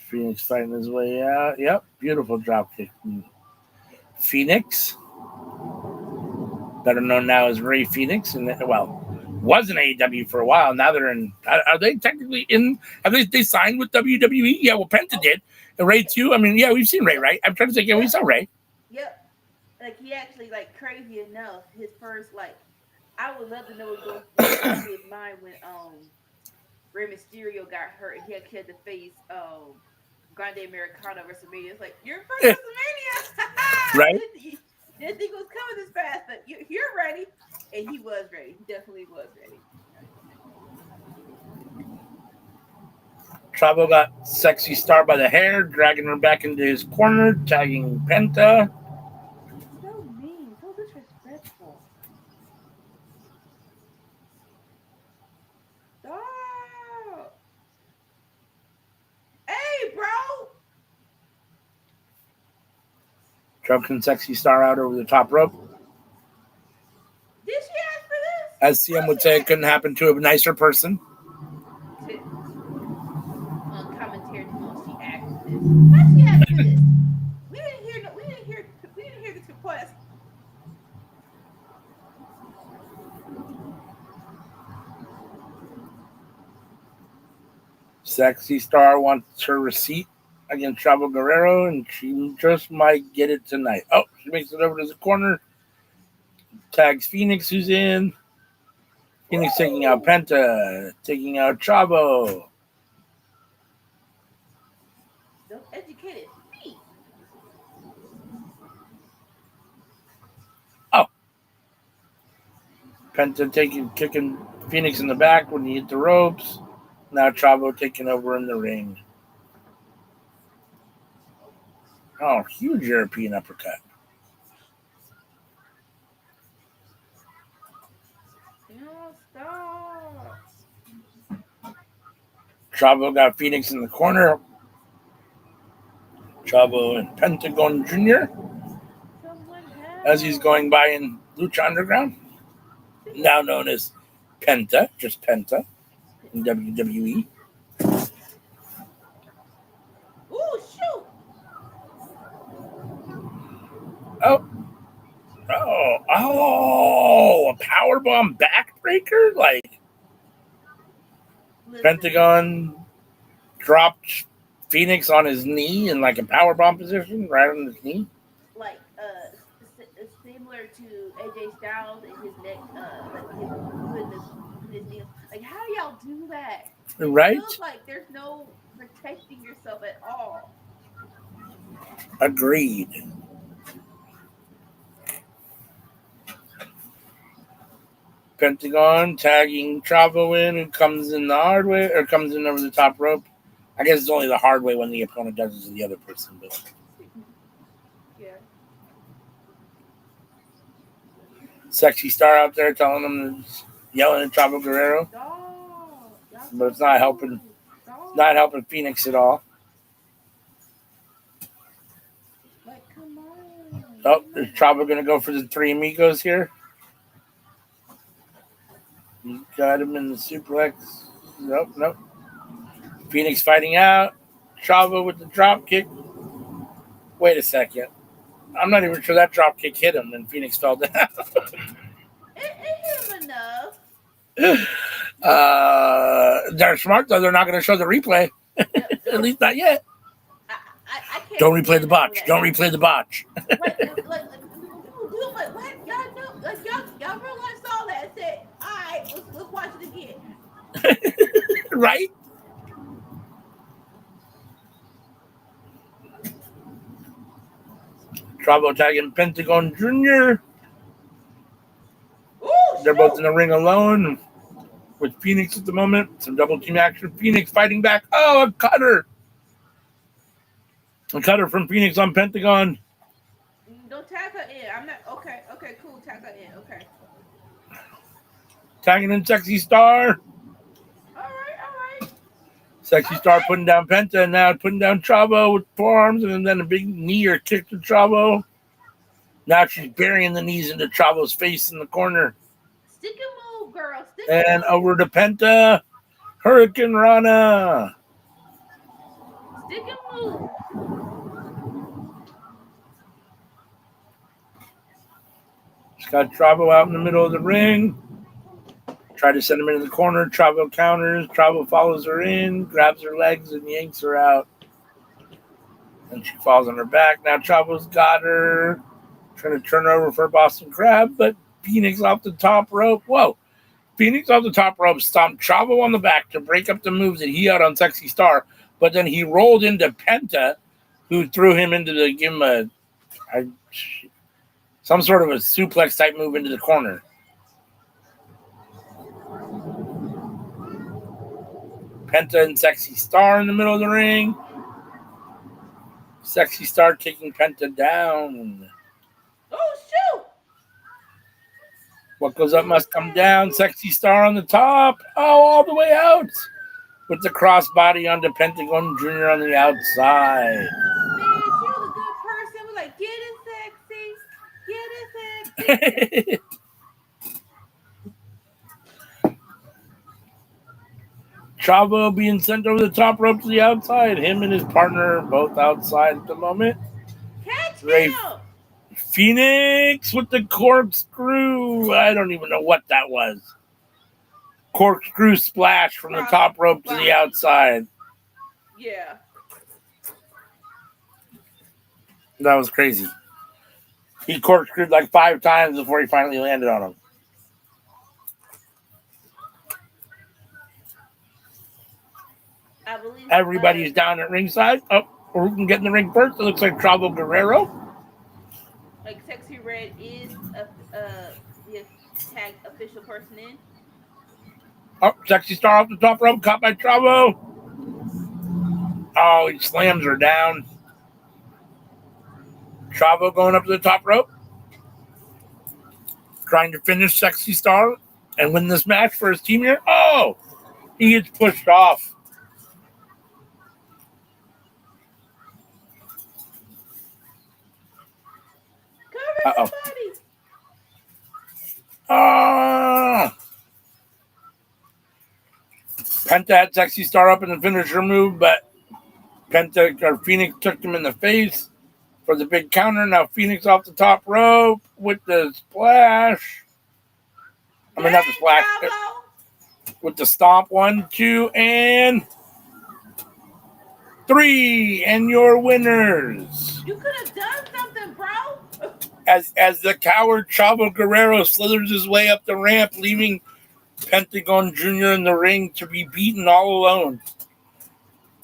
Phoenix fighting his way out. Yep, beautiful drop kick. Phoenix, better known now as Ray Phoenix, and was in AEW for a while. Now they're in. Are they technically in? Have they signed with WWE? Yeah, well, Penta did. And Ray too. I mean, yeah, we've seen Ray, right? I'm trying to say, yeah, we saw Ray. Yep. Like he actually, like, crazy enough, his first, like, I would love to know what goes through his mind when Rey Mysterio got hurt and he had to face Grande Americano WrestleMania. It's like, you're first WrestleMania, right? Didn't think it was coming this fast, but you're ready, and he was ready. He definitely was ready. Chavo got Sexy Star by the hair, dragging her back into his corner, tagging Penta. So mean, so disrespectful. Stop. Hey, bro. Choking Sexy Star out over the top rope. Did she ask for this? As CM would say, it couldn't happen to a nicer person. On commentary, she asked for this. Why she asked for this? We didn't hear this request. Sexy Star wants her receipt against Chavo Guerrero, and she just might get it tonight. Oh, she makes it over to the corner. Tags Phoenix, who's in. Phoenix taking out Penta, taking out Chavo. Those educated feet. Oh. Penta kicking Phoenix in the back when he hit the ropes. Now Chavo taking over in the ring. Oh, huge European uppercut. No, stop. Chavo got Phoenix in the corner. Chavo and Pentagon Jr. As he's going by in Lucha Underground. Now known as Penta, just Penta in WWE. Ooh, shoot! powerbomb backbreaker? Like, Listen, Pentagon dropped Phoenix on his knee in like a powerbomb position, right on his knee. like similar to AJ Styles and his neck, like his putting his knee. Like, how do y'all do that? It Right? feels like there's no protecting yourself at all. Agreed. Pentagon tagging Chavo in, who comes in the hard way, or comes in over the top rope. I guess it's only the hard way when the opponent does it to the other person. But Yeah. Sexy Star out there telling them, yelling at Chavo Guerrero, but it's not helping. Not helping Phoenix at all. Like, come on. Oh, is Chavo going to go for the three amigos here? You got him in the suplex. Nope. Phoenix fighting out. Chavo with the drop kick. Wait a second. I'm not even sure that drop kick hit him and Phoenix fell down. It hit him enough. They're smart, though. They're not going to show the replay. At least not yet. I can't. Don't replay the botch. Don't replay the botch. Like people do like what? Y'all know, like y'all realize all that and said, all right, let's watch it again. Right? Chavo tagging Pentagon Jr. Ooh, They're both in the ring alone with Phoenix at the moment. Some double team action. Phoenix fighting back. Oh, a cutter. A cutter from Phoenix on Pentagon. Don't tag her in. I'm not okay. Okay, cool. Tag her in. Okay. Tagging in Sexy Star. All right. Sexy Star putting down Penta and now putting down Chavo with forearms and then a big knee or kick to Chavo. Now she's burying the knees into Chavo's face in the corner. Stick and move, girl. Stick And move. over to Penta. Hurricane Rana. Stick and move. She's got Chavo out in the middle of the ring. Try to send him into the corner. Chavo counters. Chavo follows her in, grabs her legs, and yanks her out. And she falls on her back. Now Chavo's got her. Trying to turn her over for a Boston Crab, but Phoenix off the top rope. Whoa. Phoenix off the top rope stomped Chavo on the back to break up the moves that he had on Sexy Star, but then he rolled into Penta, who threw him into the, give him some sort of a suplex type move into the corner. Penta and Sexy Star in the middle of the ring. Sexy Star kicking Penta down. Oh shoot! What goes up must come down. Sexy Star on the top. Oh, all the way out. With the crossbody onto Pentagon Jr. on the outside. Man, she was a good person. Was like, get it sexy. Chavo being sent over the top rope to the outside. Him and his partner both outside at the moment. Catch Ray him! Phoenix with the corkscrew. I don't even know what that was. Corkscrew splash from the top rope to the outside. Yeah. That was crazy. He corkscrewed like 5 times before he finally landed on him. I believe Everybody's down at ringside. Oh, who can get in the ring first? It looks like Chavo Guerrero. like Sexy Red is the tag official person in. Oh, Sexy Star off the top rope, caught by Chavo. Oh, he slams her down. Chavo going up to the top rope. Trying to finish Sexy Star and win this match for his team here. Oh, he gets pushed off. Cover somebody. Oh. Penta had Sexy Star up in the finisher move, but Phoenix took him in the face for the big counter. Now Phoenix off the top rope with the splash. I'm going to have to splash it with the stomp. 1, 2, and 3. And your winners. You could have done something, bro. As the coward Chavo Guerrero slithers his way up the ramp, leaving Pentagon Jr. in the ring to be beaten all alone.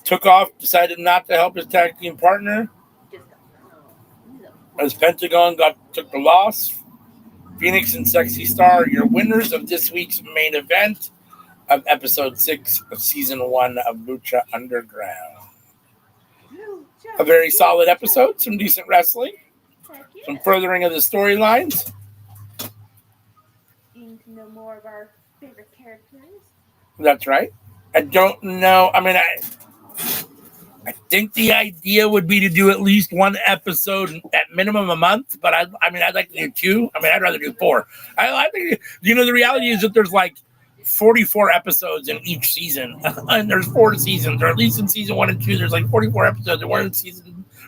Took off, decided not to help his tag team partner. As Pentagon took the loss. Phoenix and Sexy Star are your winners of this week's main event of episode 6 of season 1 of Lucha Underground. A very solid episode, some decent wrestling, some furthering of the storylines. Getting to know more of our favorite characters. That's right. I don't know. I mean, I think the idea would be to do at least one episode at minimum a month, but I'd like to do 2. I mean, I'd rather do 4. I think, the reality is that there's like 44 episodes in each season, and there's 4 seasons, or at least in season 1 and 2, there's like 44 episodes, and we're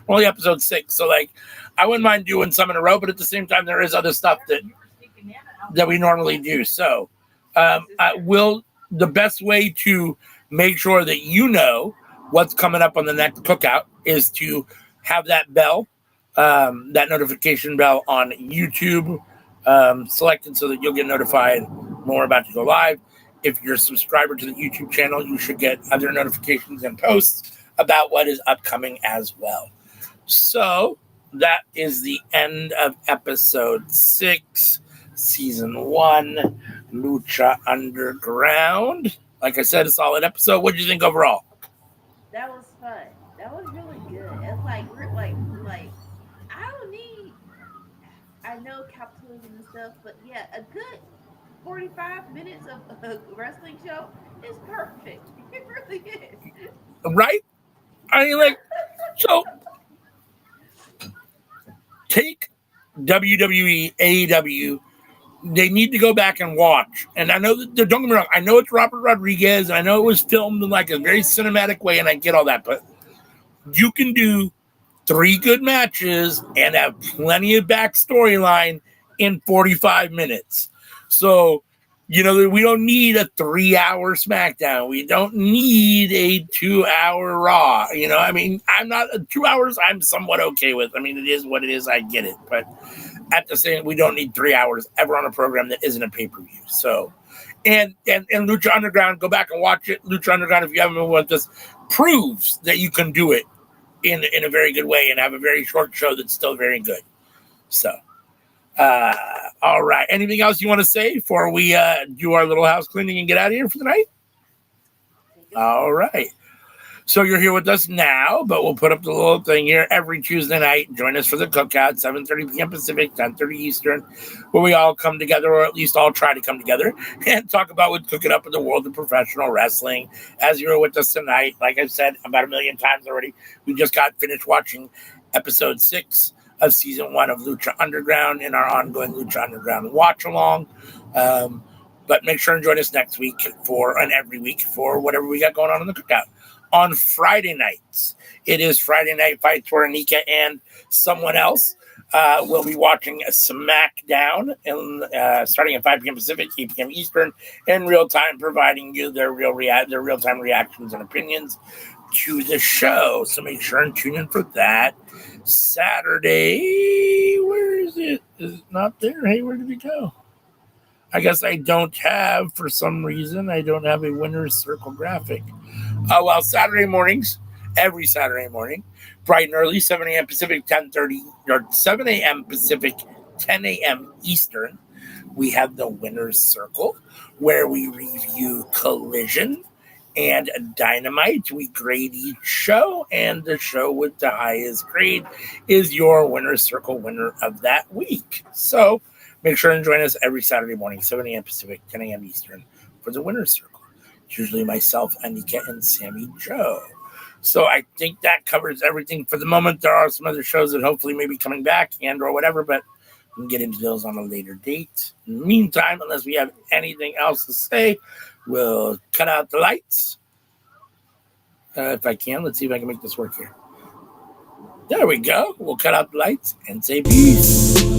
only episode 6. So like, I wouldn't mind doing some in a row, but at the same time, there is other stuff that we normally do. So, the best way to make sure that you know what's coming up on the next Cookout is to have that bell, that notification bell on YouTube selected so that you'll get notified when we're about to go live. If you're a subscriber to the YouTube channel, you should get other notifications and posts about what is upcoming as well. So that is the end of episode 6, season 1, Lucha Underground. Like I said, a solid episode. What did you think overall? That was fun. That was really good. It's like I know capitalism and stuff, but yeah, a good 45 minutes of a wrestling show is perfect. It really is. Right? I mean, like, so take WWE, AEW. They need to go back and watch. And I know that, don't get me wrong, I know it's Robert Rodriguez. I know it was filmed in like a very cinematic way, and I get all that, but you can do 3 good matches and have plenty of back storyline in 45 minutes. So, we don't need a 3-hour SmackDown. We don't need a 2-hour Raw. I'm not 2 hours. I'm somewhat okay with. I mean, it is what it is. I get it, but at the same, we don't need 3 hours ever on a program that isn't a pay-per-view. So, and Lucha Underground, go back and watch it. Lucha Underground, if you haven't been with us, proves that you can do it in a very good way and have a very short show that's still very good. So, all right. Anything else you want to say before we do our little house cleaning and get out of here for the night? All right. So you're here with us now, but we'll put up the little thing here every Tuesday night. Join us for the Cookout, 7:30 p.m. Pacific, 10:30 Eastern, where we all come together, or at least all try to come together, and talk about what's cooking up in the world of professional wrestling. As you're with us tonight, like I've said about 1 million times already, we just got finished watching episode 6 of season 1 of Lucha Underground in our ongoing Lucha Underground watch-along. But make sure and join us next week and every week for whatever we got going on in the Cookout. On Friday nights, it is Friday Night Fights where Anika and someone else will be watching a SmackDown starting at 5 p.m. Pacific, 8 p.m. Eastern, in real time, providing you their real-time reactions and opinions to the show. So make sure and tune in for that. Saturday, where is it? Is it not there? Hey, where did it go? I guess I don't have, for some reason, I don't have a winner's circle graphic. Well, Saturday mornings, every Saturday morning, bright and early, 7 a.m. Pacific, 10:30, or 7 a.m. Pacific, 10 a.m. Eastern, we have the winner's circle, where we review Collision and Dynamite. We grade each show, and the show with the highest grade is your winner's circle winner of that week. So make sure and join us every Saturday morning, 7 a.m. Pacific, 10 a.m. Eastern, for the winner's circle. It's usually myself, Anika, and Sammy Joe. So I think that covers everything for the moment. There are some other shows that hopefully may be coming back and or whatever, but we can get into those on a later date. In the meantime, unless we have anything else to say, we'll cut out the lights. If I can, let's see if I can make this work here. There we go. We'll cut out the lights and say peace.